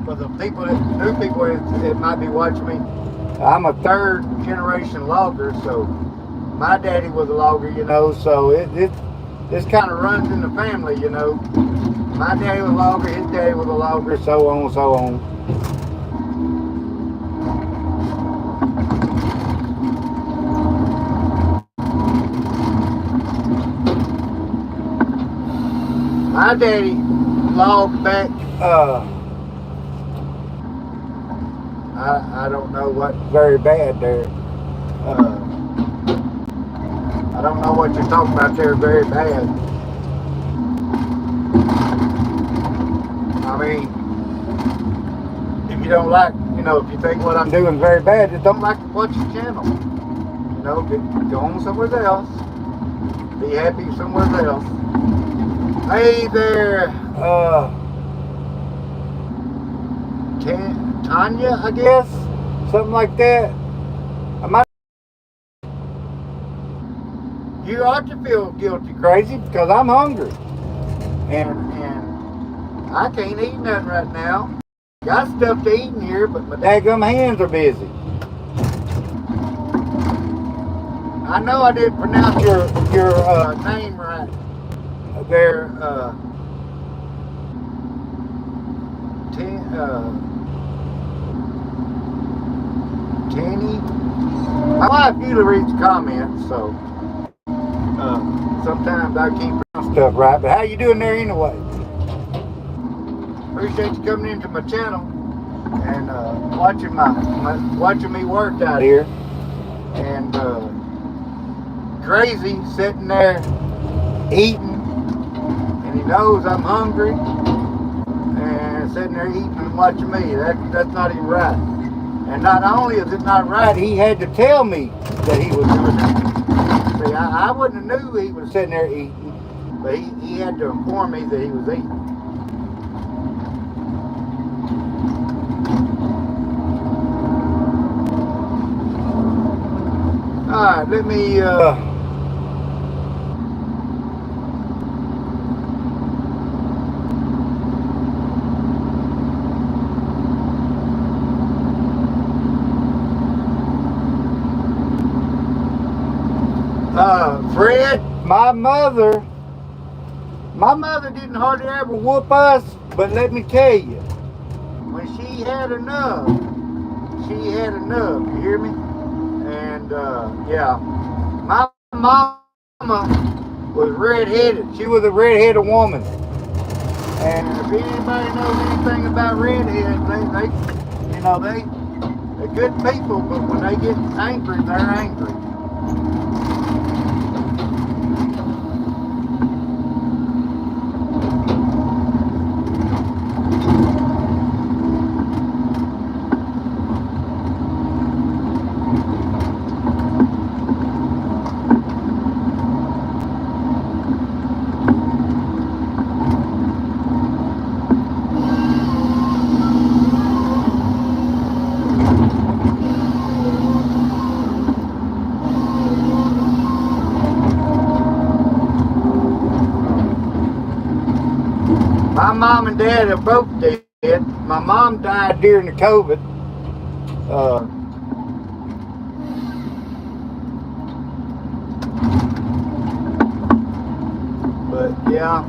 for the people, new people that might be watching me, I'm a third generation logger, so my daddy was a logger, you know, so this kind of runs in the family, you know. My daddy was a logger, his daddy was a logger, so on and so on. My daddy logged back, I don't know what very bad there. I don't know what you're talking about there very bad. I mean, if you don't like, you know, if you think what I'm doing very bad, just don't like to watch the channel. You know, go on somewhere else. Be happy somewhere else. Hey there, Tanya, I guess, something like that. You ought to feel guilty, crazy, because I'm hungry, and I can't eat nothing right now. Got stuff to eat in here, but my daggum hands are busy. I know I didn't pronounce your name right there, Tanny. My wife usually reads comments, so sometimes I can't pronounce stuff right. But how you doing there anyway? Appreciate you coming into my channel and watching me work out here. And crazy sitting there eating, and he knows I'm hungry, and sitting there eating and watching me. That's not even right. And not only is it not right, he had to tell me that he was doing that. See, I wouldn't have knew he was sitting there eating, but he had to inform me that he was eating. All right, let me Fred, my mother didn't hardly ever whoop us, but let me tell you, when she had enough, you hear me? And yeah, my mama was redheaded. She was a redheaded woman. And if anybody knows anything about redheads, they're good people, but when they get angry, they're angry. My mom and dad are both dead. My mom died during the COVID. But yeah,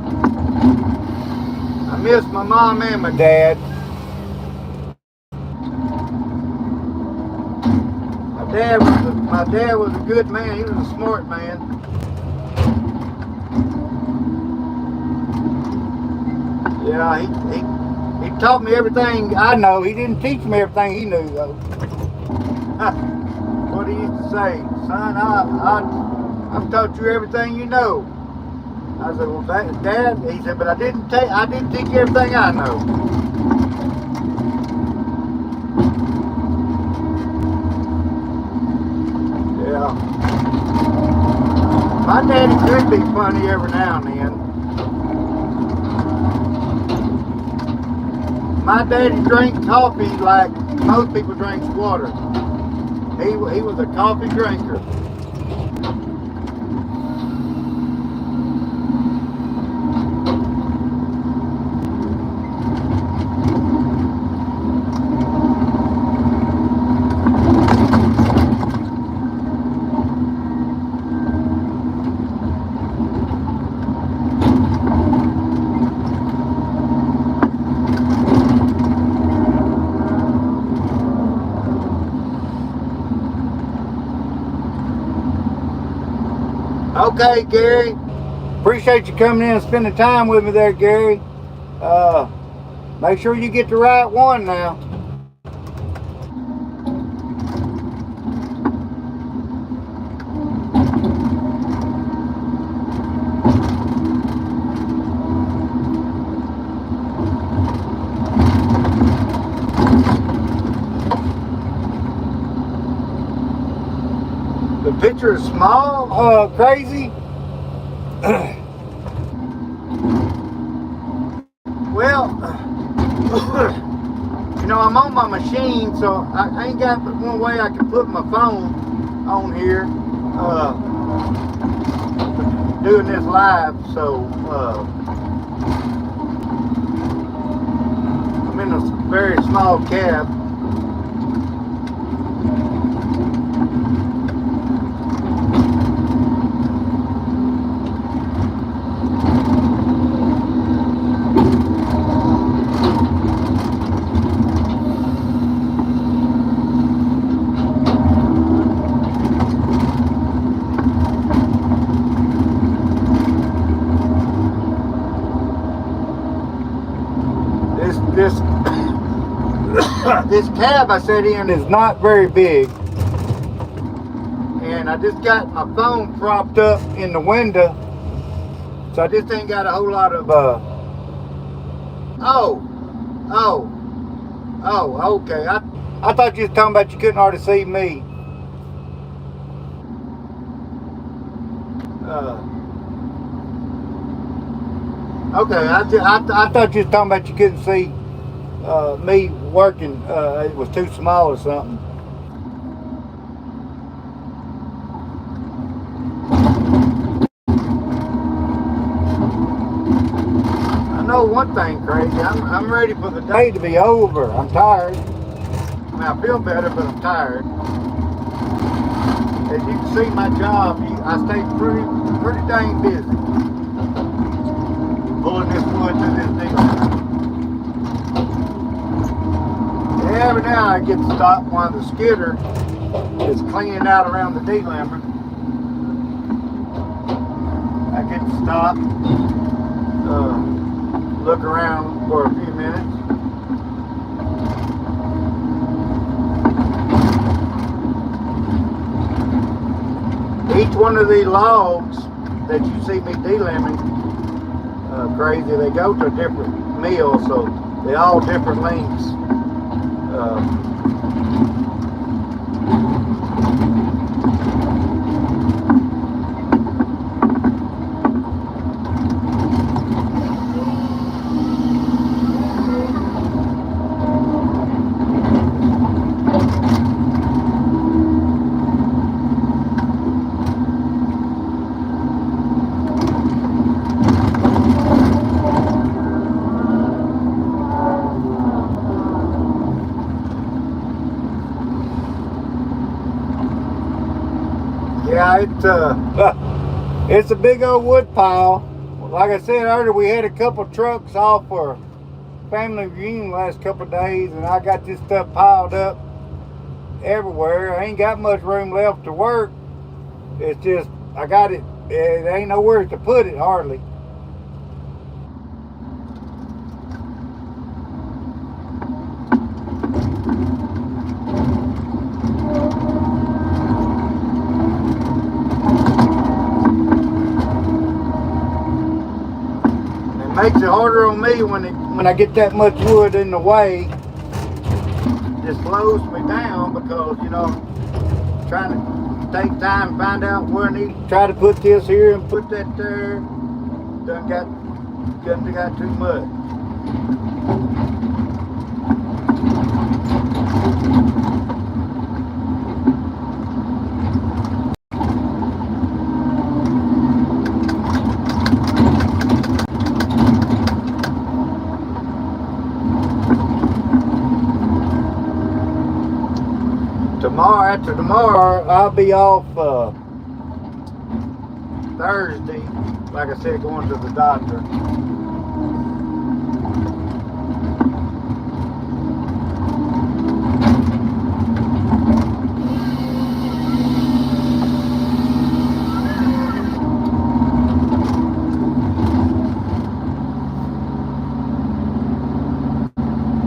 I miss my mom and my dad. My dad was a good man. He was a smart man. Yeah, he taught me everything I know. He didn't teach me everything he knew though. What he used to say, son, I've taught you everything you know. I said, well, Dad, he said, but I didn't teach you everything I know. Yeah. My daddy could be funny every now and then. My daddy drank coffee like most people drink water. He was a coffee drinker. Okay, Gary. Appreciate you coming in and spending time with me there, Gary. Make sure you get the right one now. The picture is small, crazy. Well, you know, I'm on my machine, so I ain't got but one way I can put my phone on here, doing this live, so, I'm in a very small cab. This cab I sat in is not very big, and I just got my phone propped up in the window, so I just ain't got a whole lot of okay. I thought you was talking about you couldn't hardly see me. Okay, I thought you was talking about you couldn't see me working. It was too small or something. I know one thing, crazy. I'm ready for the day to be over. I'm tired. I mean, I feel better, but I'm tired. As you can see, my job, I stay pretty dang busy. Pulling this wood to this deal. Every now I get stopped while the skidder is cleaning out around the delimber. I get to stop, look around for a few minutes. Each one of these logs that you see me delimbering, crazy, they go to a different mill, so they're all different lengths. it's a big old wood pile. Like I said earlier, we had a couple trucks off for family reunion last couple of days, and I got this stuff piled up everywhere. I ain't got much room left to work. It's just I got it. It ain't nowhere to put it hardly. Makes it harder on me when I get that much wood in the way. It slows me down because, you know, I'm trying to take time and find out where I need to try to put this here and put that there. Done got too much. After tomorrow, I'll be off Thursday, like I said, going to the doctor.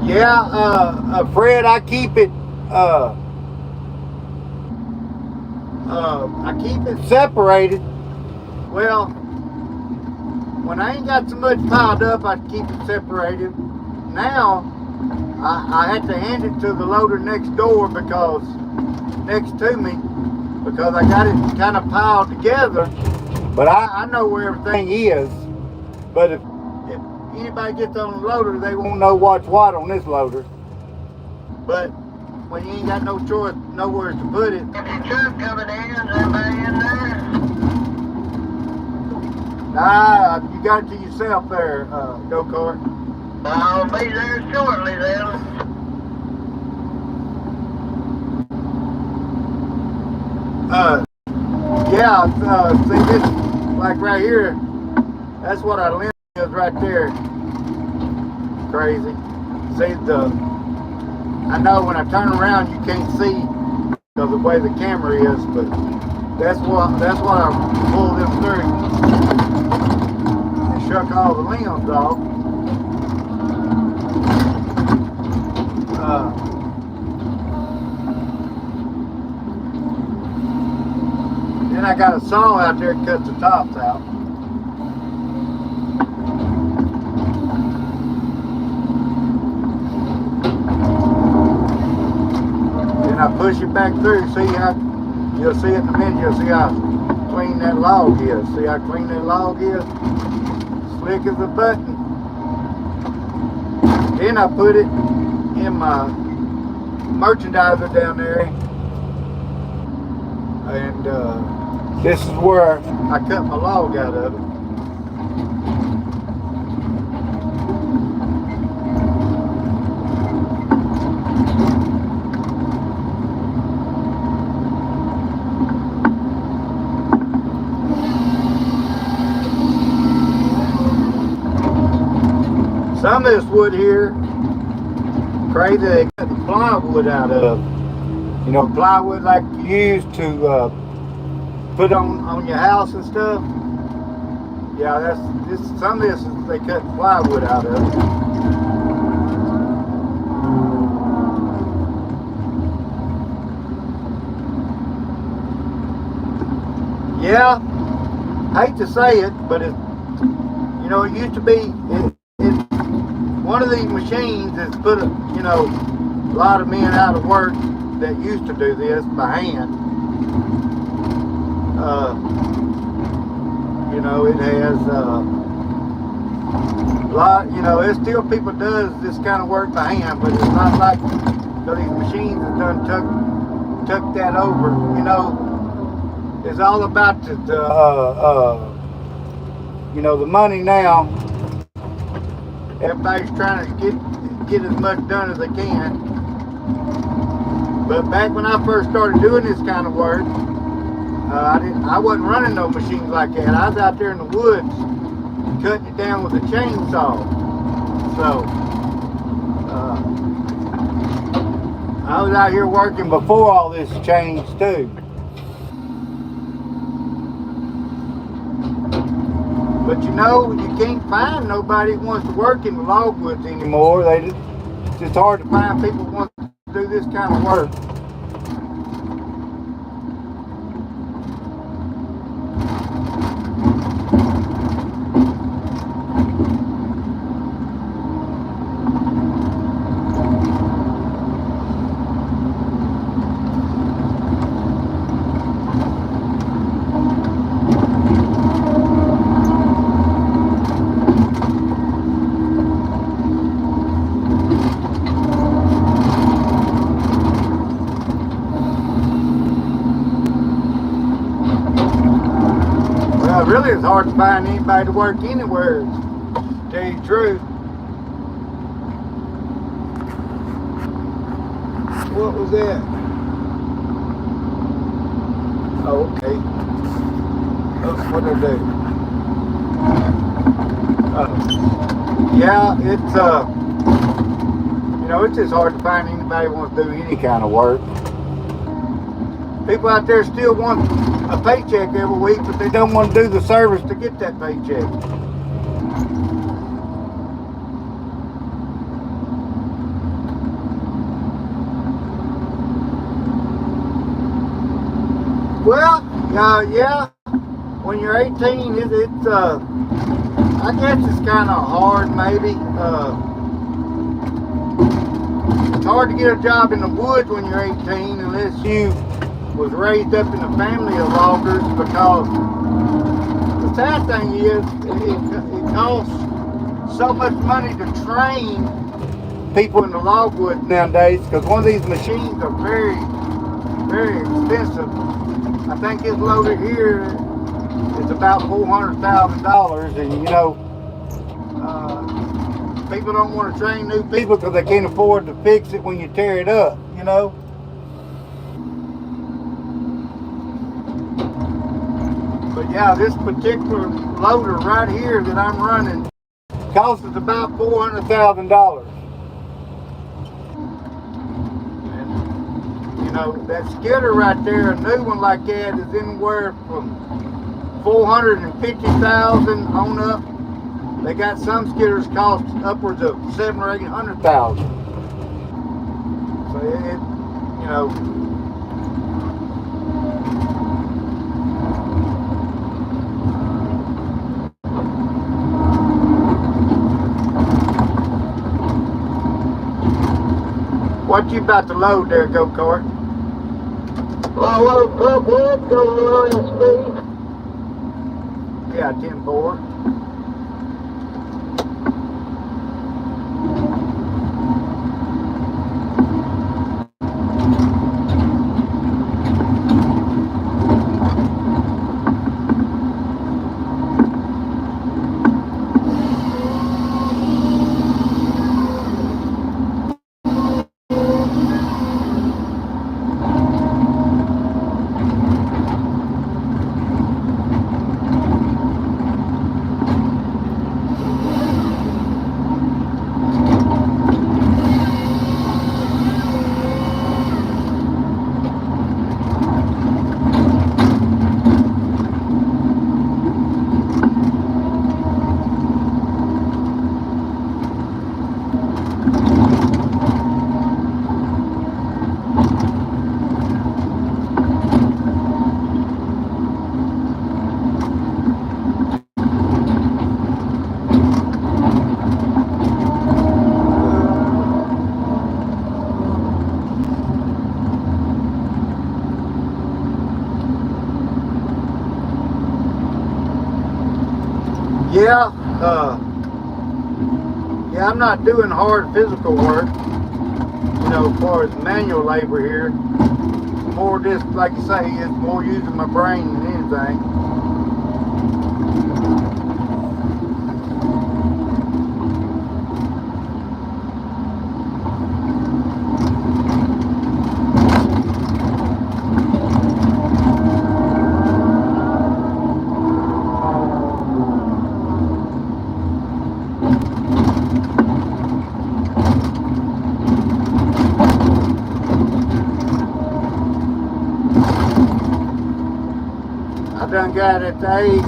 Yeah, Fred, I keep it I keep it separated. Well, when I ain't got so much piled up, I keep it separated. Now, I had to hand it to the loader next door because, next to me, because I got it kind of piled together. But I know where everything is. But if anybody gets on the loader, they won't know what's what on this loader. But when you ain't got no choice, nowhere to put it. If your truck coming in, is everybody in there? Nah, you got it to yourself there, go-kart. I'll be there shortly then. See this, like right here, that's what our limb is right there. Crazy. See I know when I turn around you can't see because of the way the camera is, but that's what I pulled them through and shook all the limbs off. Then I got a saw out there that cuts the tops out. I push it back through, see how, you'll see it in a minute, you'll see how clean that log is. See how clean that log is? Slick as a button. Then I put it in my merchandiser down there. And this is where I cut my log out of it. Some of this wood here, crazy, they cut the plywood out of. You know, plywood like you use to put on your house and stuff. Yeah, some of this is they cut plywood out of. Yeah, hate to say it, but it, you know, it used to be. One of these machines has put a lot of men out of work that used to do this by hand. You know, it has a lot. You know, there's still people does this kind of work by hand, but it's not like these machines have done took that over. You know, it's all about the the money now. Everybody's trying to get as much done as they can. But back when I first started doing this kind of work, I wasn't running no machines like that. I was out there in the woods cutting it down with a chainsaw. So I was out here working before all this changed too. But you know, you can't find nobody who wants to work in the logwoods anymore. It's just hard to find people who want to do this kind of work. Really, it's hard to find anybody to work anywhere, to tell you the truth. What was that? Oh, okay. Oh, what did I do? Yeah, it's you know, it's just hard to find anybody who wants to do any kind of work. People out there still want a paycheck every week, but they don't want to do the service to get that paycheck. Well, yeah, when you're 18, it's I guess it's kind of hard, maybe. It's hard to get a job in the woods when you're 18 unless you was raised up in a family of loggers, because the sad thing is it costs so much money to train people in the logwood nowadays, because one of these machines are very, very expensive. I think this loader here is about $400,000, and you know, people don't want to train new people because they can't afford to fix it when you tear it up, you know. But yeah, this particular loader right here that I'm running costs us about $400,000. And you know, that skidder right there, a new one like that, is anywhere from $450,000 on up. They got some skidders cost upwards of $700,000 or $800,000. So it, you know. What you about to load there, go-kart? My load truck wood going on speed. Yeah, 10-4. Yeah, yeah, I'm not doing hard physical work, you know, as far as manual labor here. More just, like you say, it's more using my brain than anything. done got at the age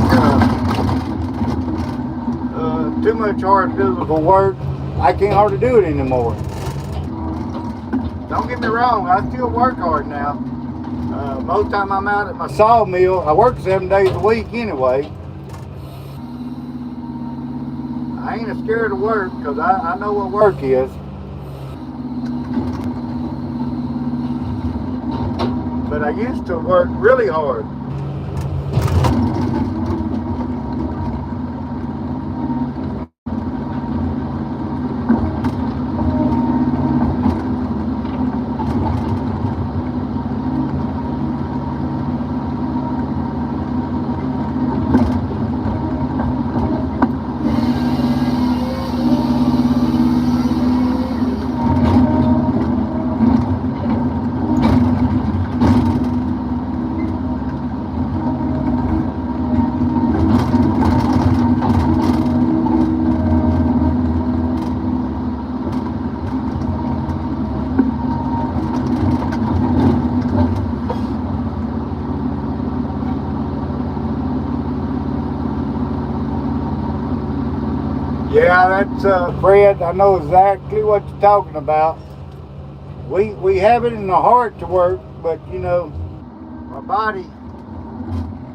too much hard physical work. I can't hardly do it anymore. Don't get me wrong, I still work hard now. Most of the time I'm out at my sawmill. I work 7 days a week anyway. I ain't scared of work because I know what work is. But I used to work really hard. Yeah, that's Fred. I know exactly what you're talking about. We have it in the heart to work, but you know, my body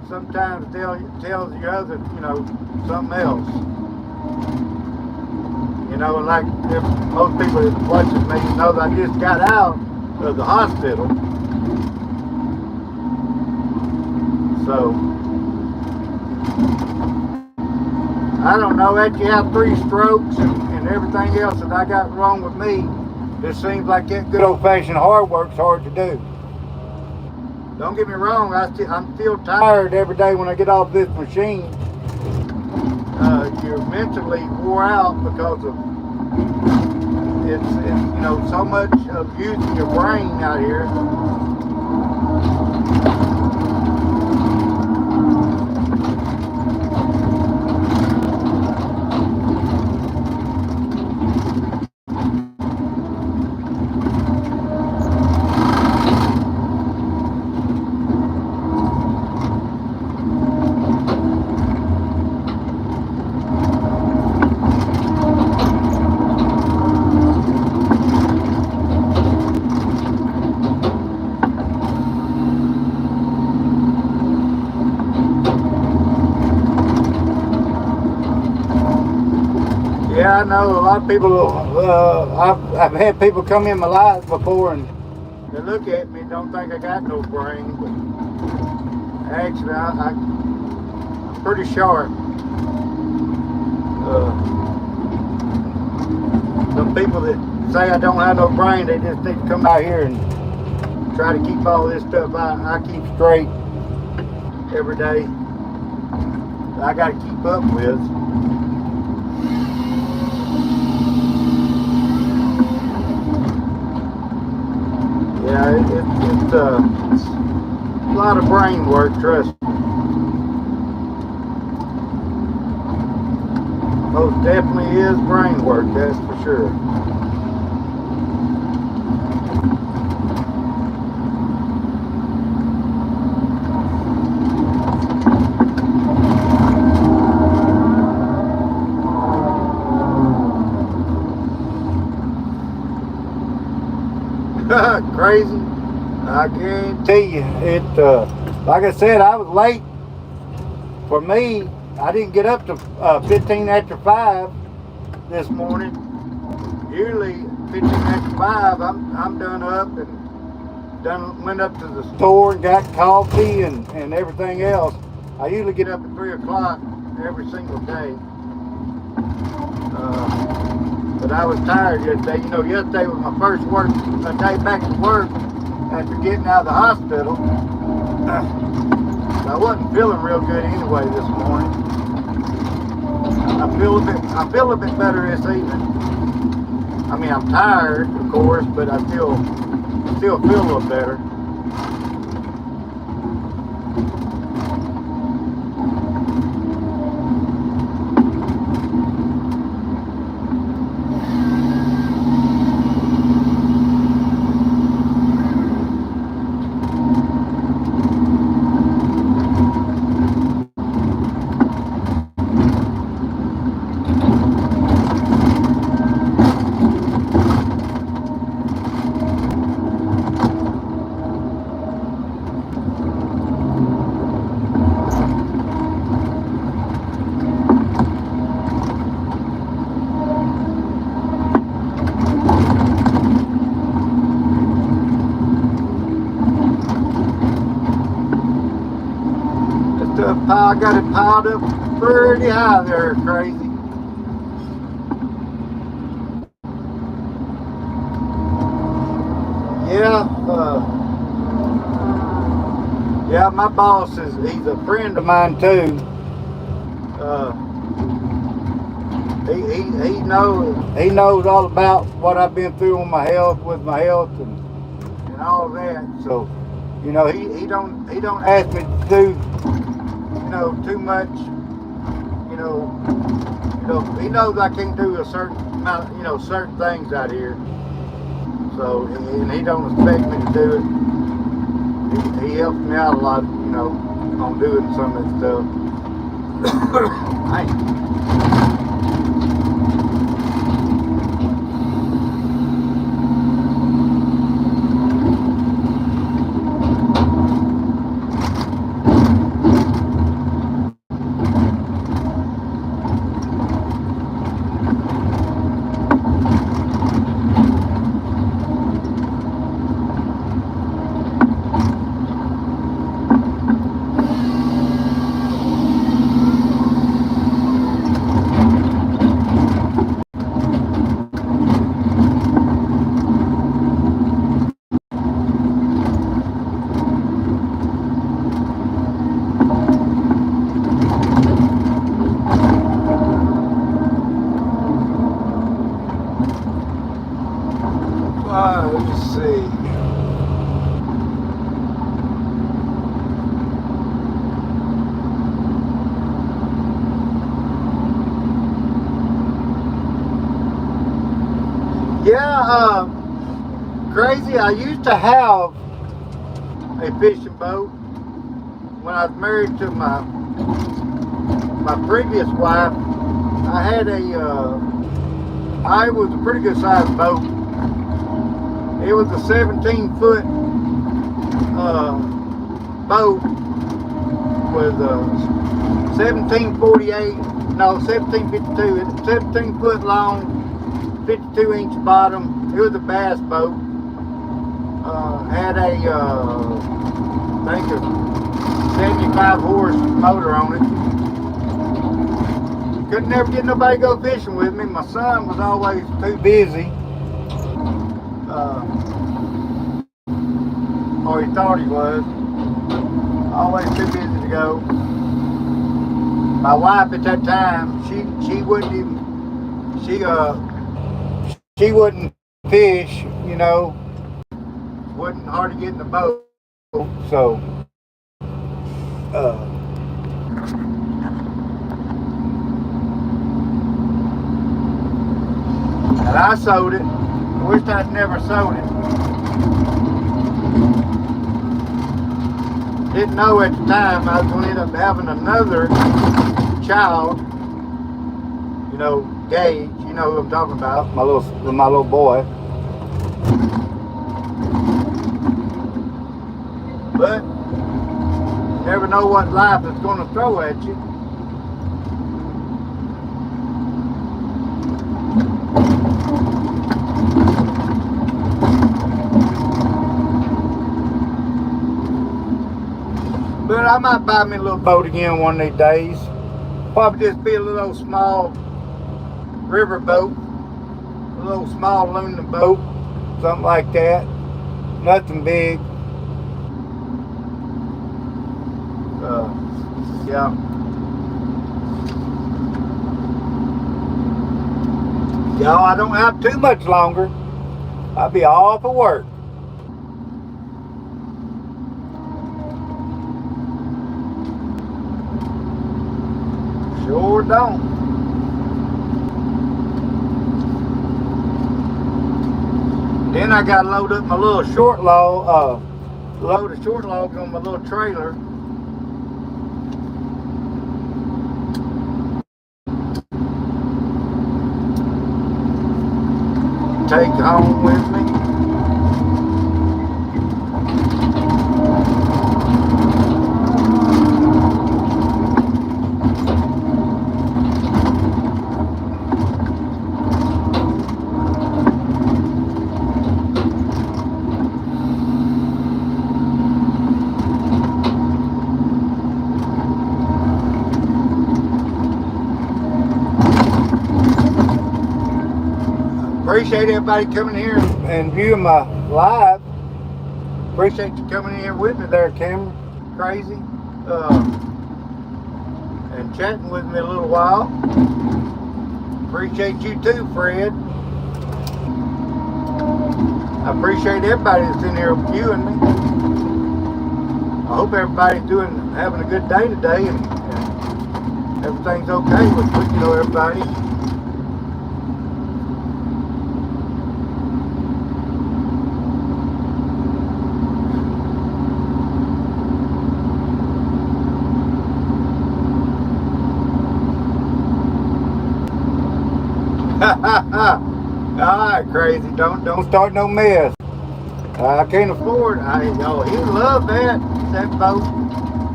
sometimes tells you other, you know, something else. You know, like if most people that watches me know that I just got out of the hospital. So I don't know, after you have 3 strokes and everything else that I got wrong with me, it seems like that good old-fashioned hard work's hard to do. Don't get me wrong, I'm still tired every day when I get off this machine. You're mentally wore out because of it's you know, so much of using your brain out here. Yeah, I know a lot of people. I've had people come in my life before and they look at me and don't think I got no brain, but actually I'm pretty sharp. Some people that say I don't have no brain, they just need to come out here and try to keep all this stuff I keep straight every day. I got to keep up with. Yeah, it's a lot of brain work, trust me. Most definitely is brain work, that's for sure. Crazy. I guarantee you, like I said, I was late. For me, I didn't get up to 15 after 5 this morning. Usually 15 after 5, I'm done up and went up to the store and got coffee and everything else. I usually get up at 3 o'clock every single day. But I was tired yesterday. You know, yesterday was my first day back to work after getting out of the hospital. I wasn't feeling real good anyway this morning. I feel a bit better this evening. I mean, I'm tired, of course, but I still feel a little better. I got it piled up pretty high there, crazy. Yeah, yeah, my boss he's a friend of mine too. He knows all about what I've been through on my health and all that. So, you know, he don't ask me to do, you know, too much. You know, he knows I can't do a certain amount, you know, certain things out here. So, and he don't expect me to do it. He helps me out a lot, you know, on doing some of that stuff. Let me see. Yeah, crazy. I used to have a fishing boat when I was married to my previous wife. I had I was a pretty good sized boat. It was a 17-foot boat with 1752. It's 17-foot long, 52-inch bottom. It was a bass boat. Had a I think a 75 horse motor on it. Couldn't never get nobody to go fishing with me. My son was always too busy. Or he thought he was. Always too busy to go. My wife at that time, she wouldn't even she wouldn't fish, you know. Wouldn't hardly get in the boat. So and I sold it. I wished I'd never sold it. Didn't know at the time I was going to end up having another child. You know, Gage. You know who I'm talking about. My little boy. But you never know what life is going to throw at you. But I might buy me a little boat again one of these days. Probably just be a little small river boat, a little small aluminum boat, something like that. Nothing big. Yeah. Y'all, I don't have too much longer. I'll be all for work. Sure don't. Then I got to load up my little short log, load the short logs on my little trailer. Take home with me. Appreciate everybody coming here and viewing my live. Appreciate you coming in here with me there, Cameron. Crazy. And chatting with me a little while. Appreciate you too, Fred. I appreciate everybody that's in here viewing me. I hope everybody's having a good day today and everything's okay with everybody. Alright, crazy. Don't start no mess. I can't afford. He would love that boat.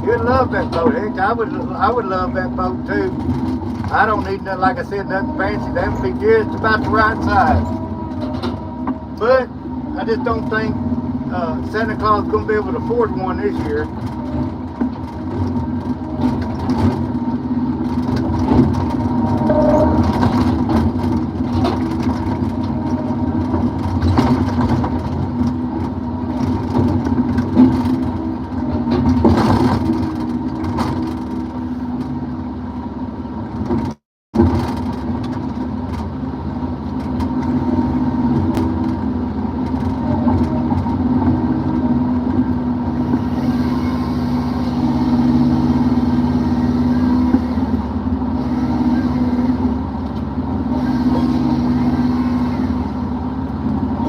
He would love that boat. Heck, I would love that boat too. I don't need nothing, like I said, nothing fancy. That would be just about the right size. But I just don't think Santa Claus is going to be able to afford one this year.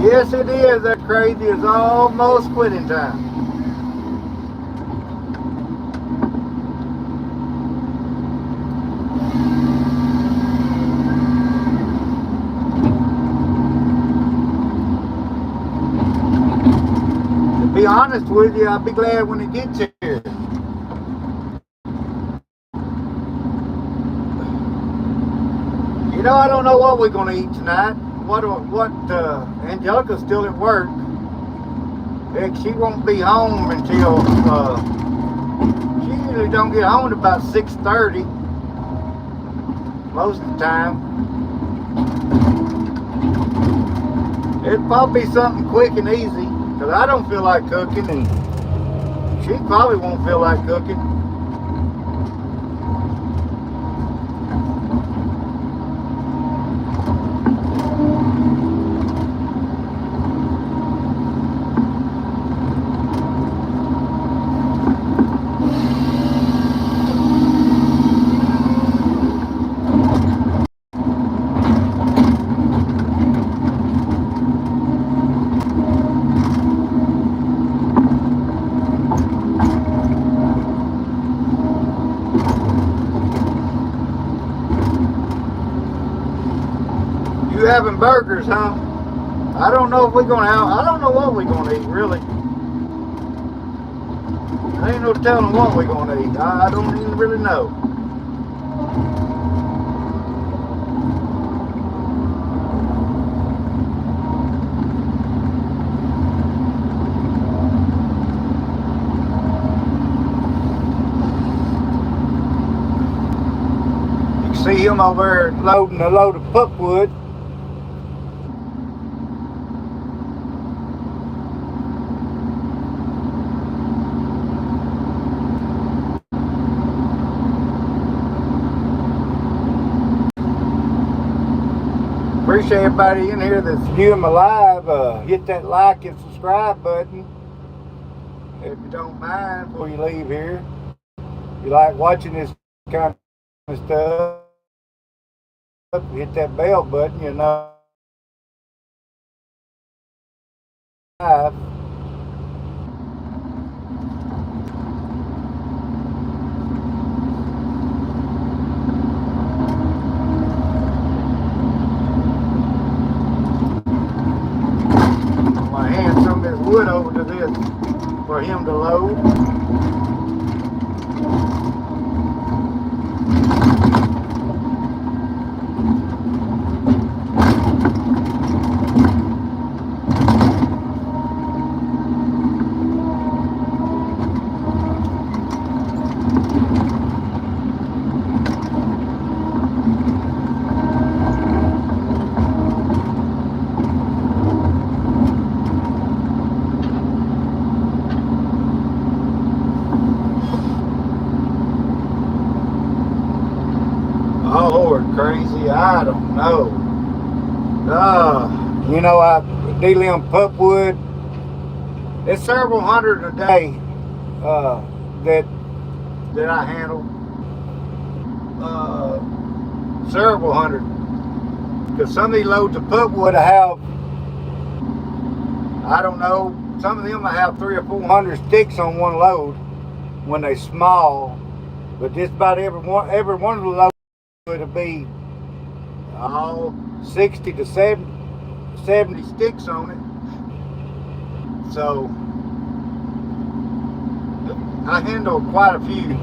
Yes, it is. That crazy is almost quitting time. To be honest with you, I'll be glad when it gets here. You know, I don't know what we're going to eat tonight. Angelica's still at work. Heck, she won't be home until she usually don't get home at about 6:30 most of the time. It'd probably be something quick and easy because I don't feel like cooking and she probably won't feel like cooking. Having burgers, huh? I don't know if we're gonna have. I don't know what we're gonna eat, really. There ain't no telling what we're gonna eat. I don't even really know. You can see him over there loading a load of pulpwood. Appreciate everybody in here that's viewing my live. Hit that like and subscribe button if you don't mind before you leave here. If you like watching this kind of stuff, hit that bell button, you know. Live. Wood over to this for him to load. you, I don't know. You know, I deal in pulpwood. It's several hundred a day that I handle. Several hundred. Because some of these loads of pulpwood I have, I don't know, some of them I have 300 or 400 sticks on one load when they're small. But just about every one of the loads would be all 60 to 70 sticks on it. So I handle quite a few.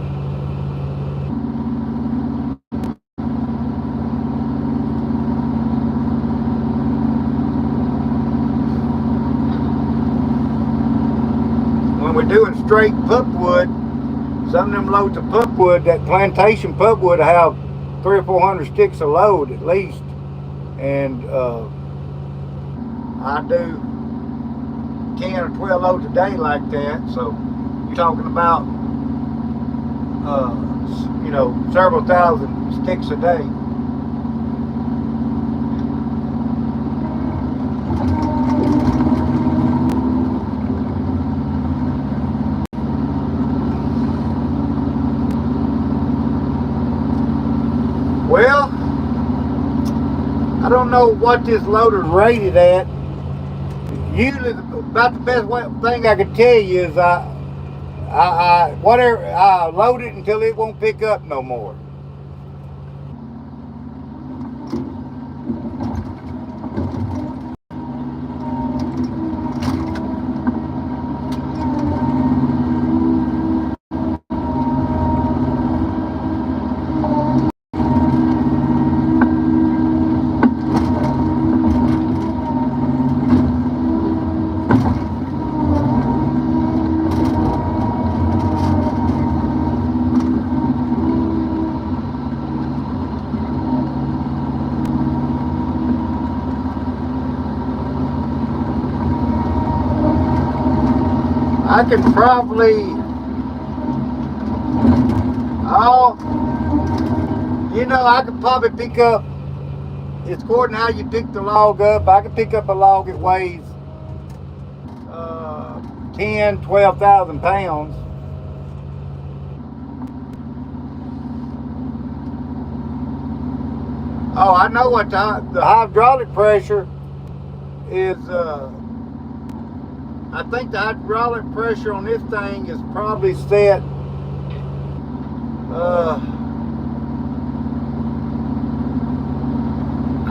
When we're doing straight pulpwood, some of them loads of pulpwood, that plantation pulpwood, I have 300 or 400 sticks a load at least. And I do 10 or 12 loads a day like that. So you're talking about, you know, several thousand sticks a day. Well, I don't know what this loader's rated at. Usually, about the best thing I can tell you is I load it until it won't pick up no more. I can probably, I could probably pick up, it's according to how you pick the log up, I can pick up a log that weighs 12,000 pounds. Oh, I know what the hydraulic pressure is. I think the hydraulic pressure on this thing is probably set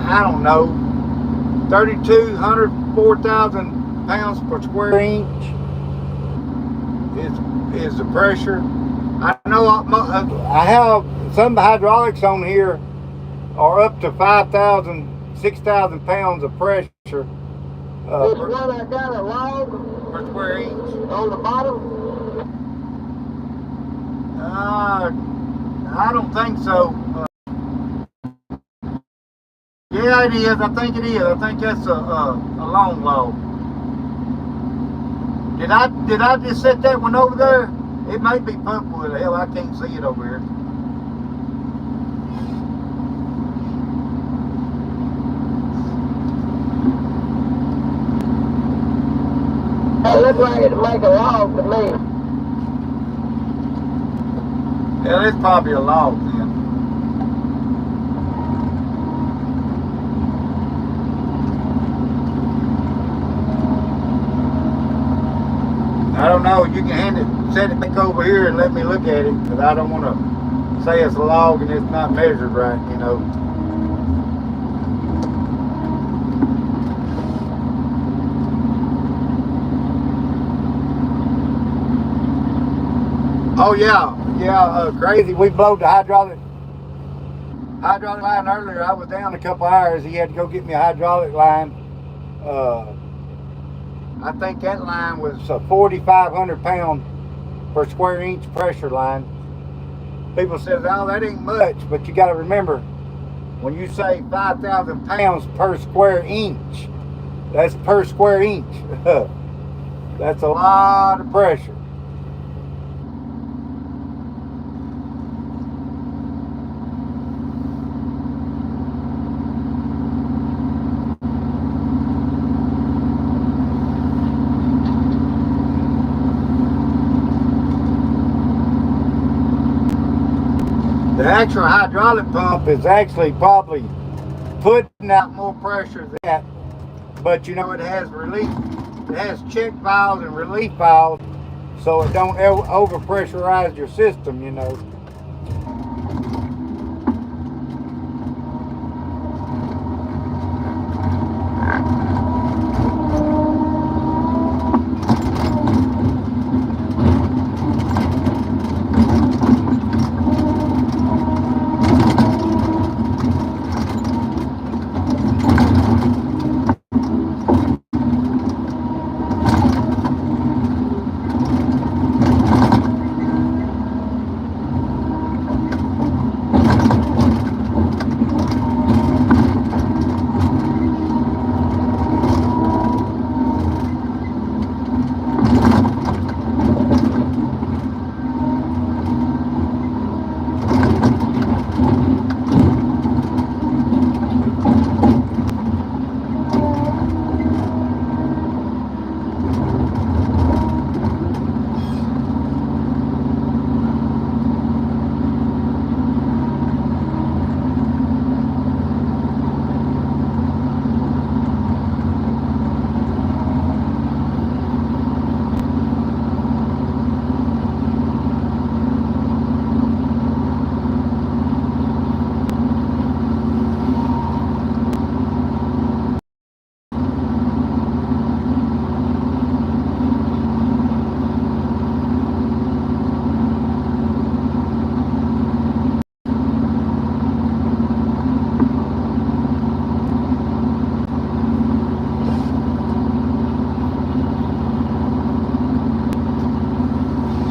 I don't know, 3,200, 4,000 pounds per square inch is the pressure. I know I have some hydraulics on here are up to 5,000, 6,000 pounds of pressure. This one I got a log per square inch. on the bottom. I don't think so. Yeah, it is. I think it is. I think that's a long log. Did I just set that one over there? It may be pulpwood. Hell, I can't see it over here. It looks like it'd make a log to me. Yeah, it's probably a log then. I don't know. You can set it back over here and let me look at it, because I don't want to say it's a log and it's not measured right, you know. Oh yeah, crazy. We blowed the hydraulic line earlier. I was down a couple hours. He had to go get me a hydraulic line. I think that line was a 4,500 pound per square inch pressure line. People says, oh, that ain't much, but you got to remember, when you say 5,000 pounds per square inch, that's per square inch. That's a lot of pressure. actual hydraulic pump is actually probably putting out more pressure than that, but you know it has check valves and relief valves, so it don't over pressurize your system, you know.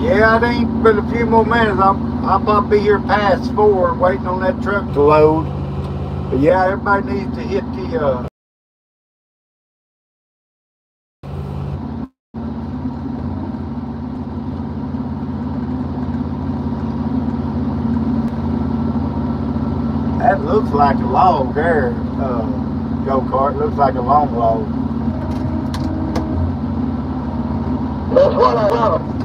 Yeah, it ain't but a few more minutes. I'll probably be here past 4 waiting on that truck to load. But yeah, everybody needs to hit the that looks like a log there, go-kart. Looks like a long log. That's what I want.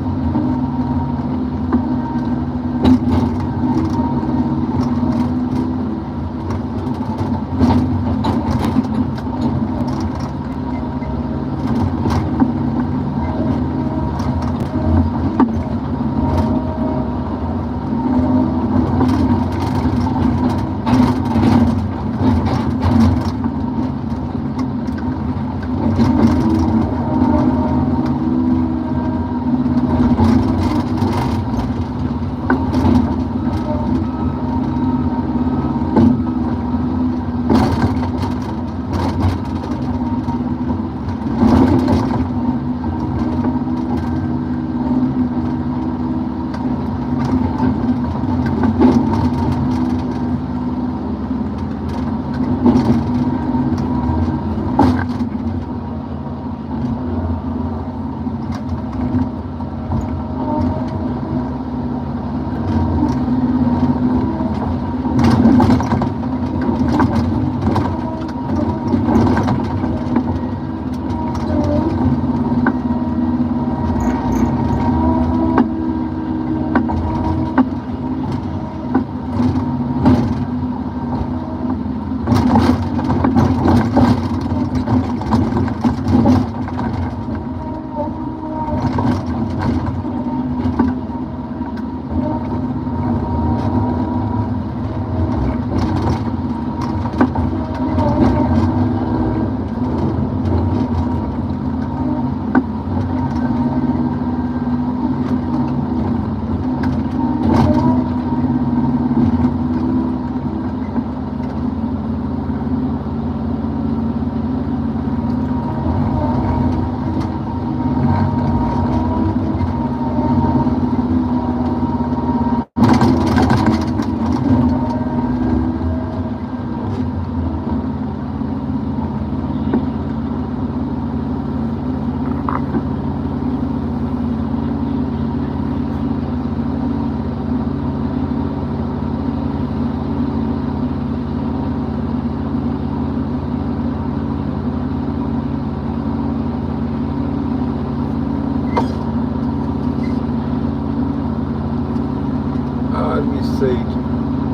Let me see.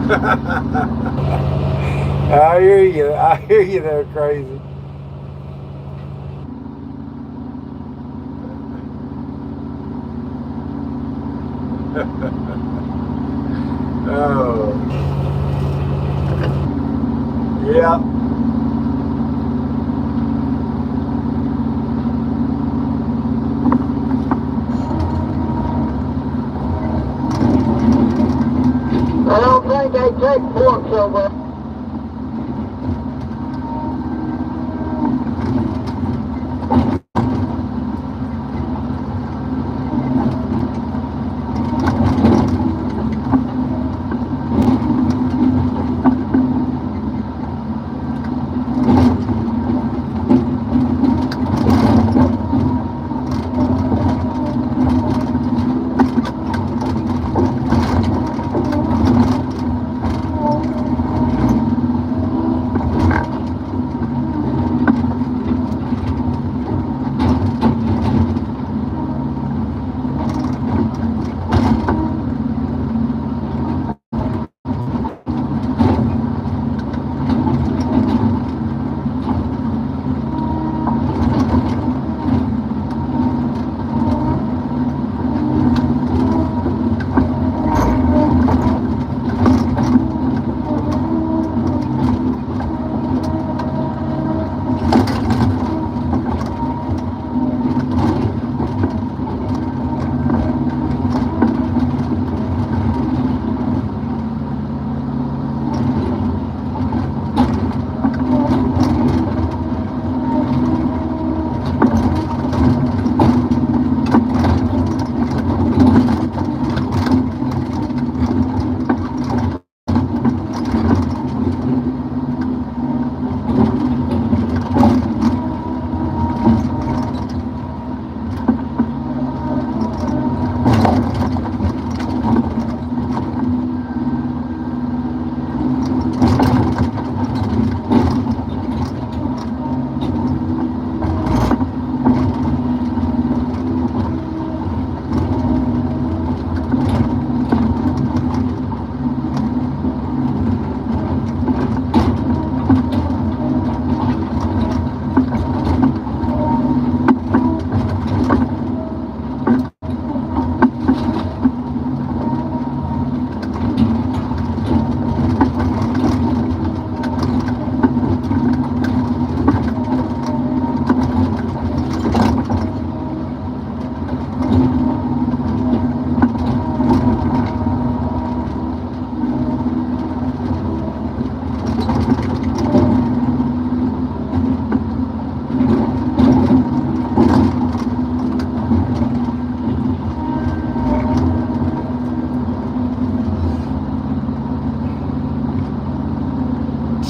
I hear you. I hear you there, crazy. Oh, yeah. I don't think they take pork so much.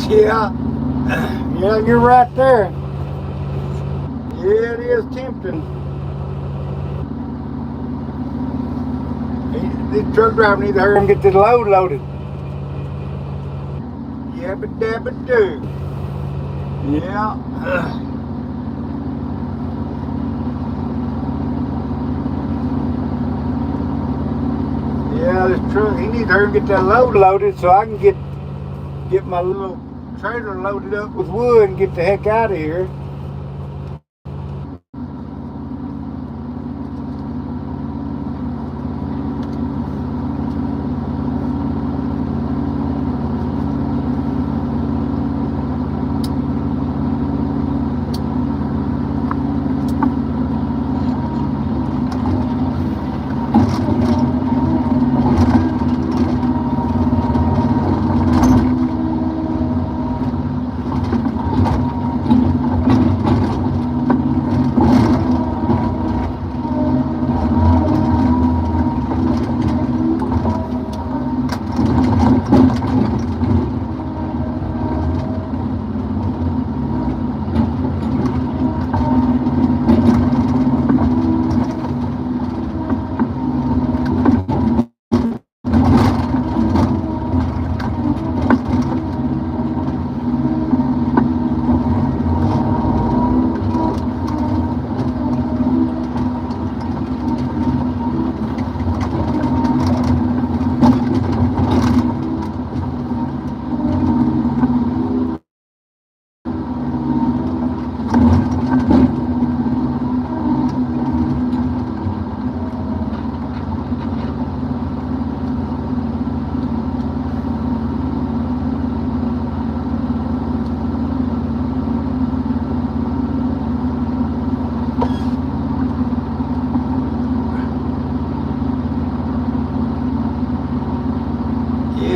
Yeah. Yeah, you're right there. Yeah, it is tempting. This truck driver needs to hurry and get this load loaded. Yabba dabba do. Yeah. Yeah, this truck, he needs to hurry and get that load loaded so I can get my little trailer loaded up with wood and get the heck out of here.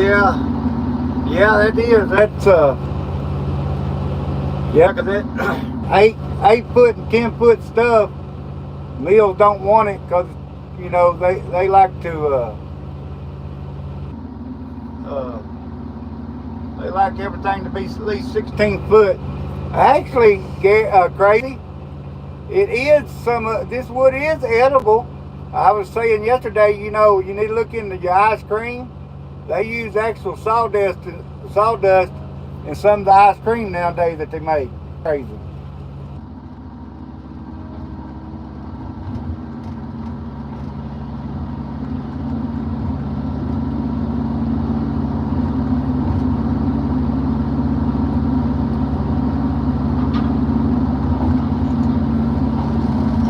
Yeah, yeah, that is. That's yeah, 'cause that 8 foot and 10 foot stuff, mills don't want it because you know they like to uh, they like everything to be at least 16 foot. Actually, crazy. It is some. This wood is edible. I was saying yesterday, you know, you need to look into your ice cream. They use actual sawdust in some of the ice cream nowadays that they make. Crazy.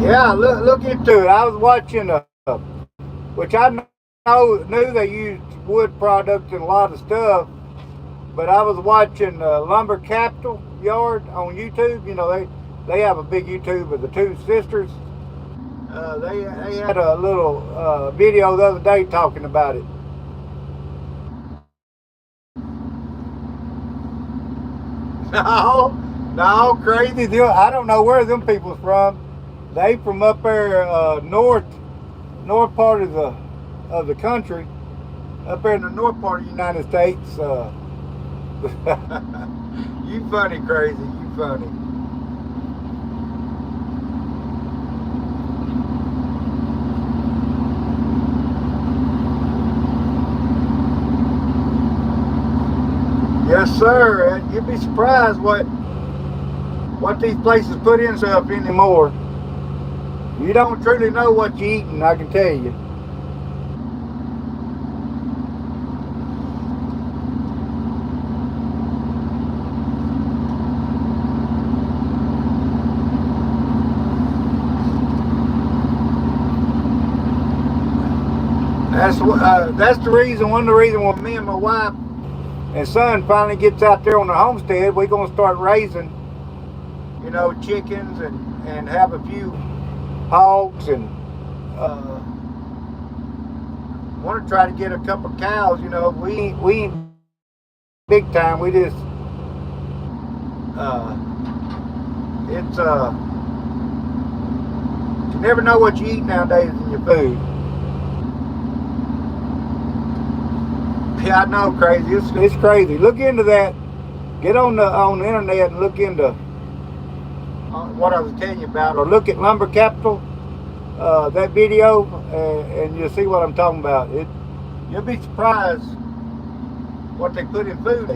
Yeah, look into it. I was watching, which I knew they used wood products and a lot of stuff, but I was watching Lumber Capital Yard on YouTube. You know they have a big YouTube of the two sisters. They had a little video the other day talking about it. No, no, crazy deal. I don't know where them people's from. They from up there north part of the country, up there in the north part of the United States. You funny, crazy. You funny. Yes, sir. You'd be surprised what these places put in stuff anymore. You don't truly know what you're eating, I can tell you. That's the reason. One of the reasons when me and my wife and son finally gets out there on the homestead, we're gonna start raising, you know, chickens and have a few hogs and want to try to get a couple of cows. You know, we ain't big time. We just it's you never know what you eat nowadays in your food. Yeah, I know, crazy. It's crazy. Look into that. Get on the internet and look into what I was telling you about, or look at Lumber Capital, that video, and you'll see what I'm talking about. You'll be surprised what they put in food.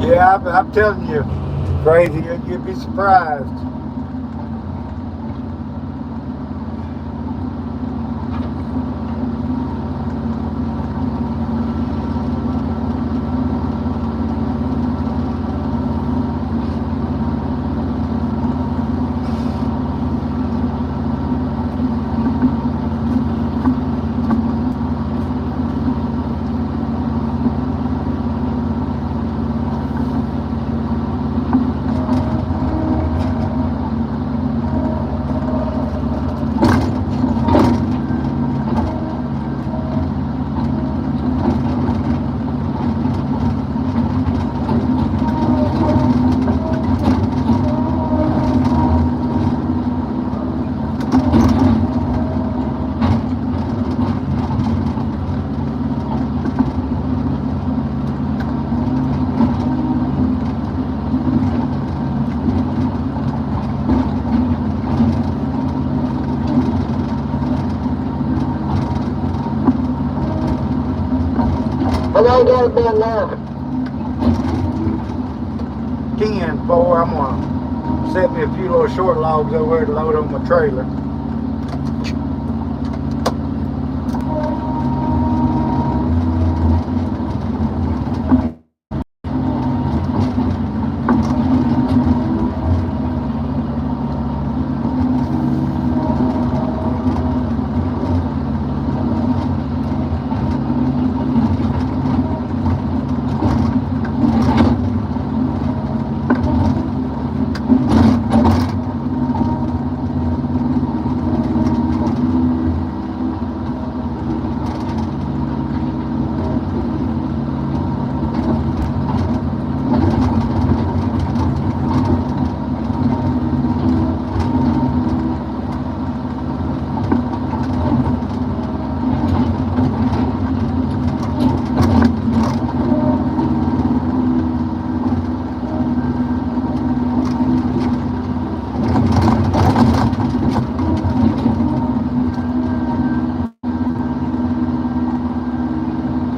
Yeah, I'm telling you, crazy. You'd be surprised. I got it done now. 10-4. I'm gonna set me a few little short logs over here to load on my trailer.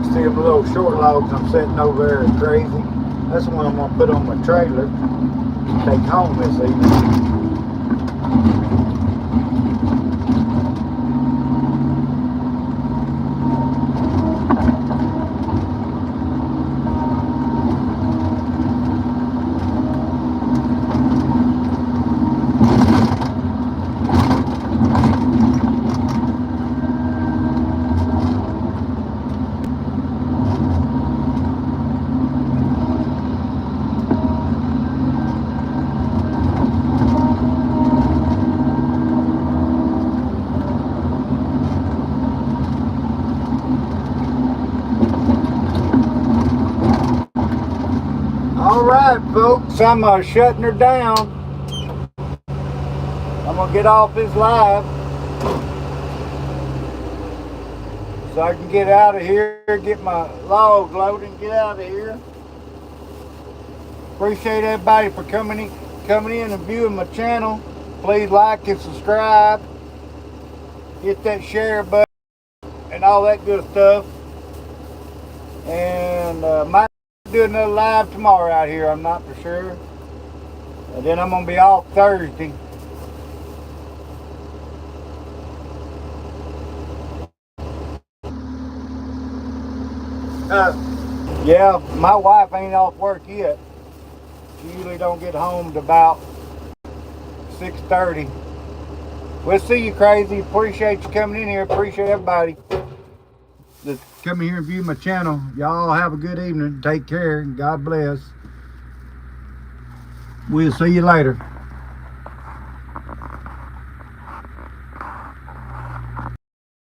See them little short logs I'm setting over there are crazy. That's the one I'm gonna put on my trailer, take home this evening. All right, folks, I'm shutting her down. I'm gonna get off this live so I can get out of here, get my log loaded, and get out of here. Appreciate everybody for coming in and viewing my channel. Please like and subscribe. Hit that share button and all that good stuff. And might do another live tomorrow out here, I'm not for sure. And then I'm gonna be off Thursday. Yeah, my wife ain't off work yet. She usually don't get home to about 6:30. We'll see you, crazy. Appreciate you coming in here. Appreciate everybody that's coming here and view my channel. Y'all have a good evening. Take care and God bless. We'll see you later.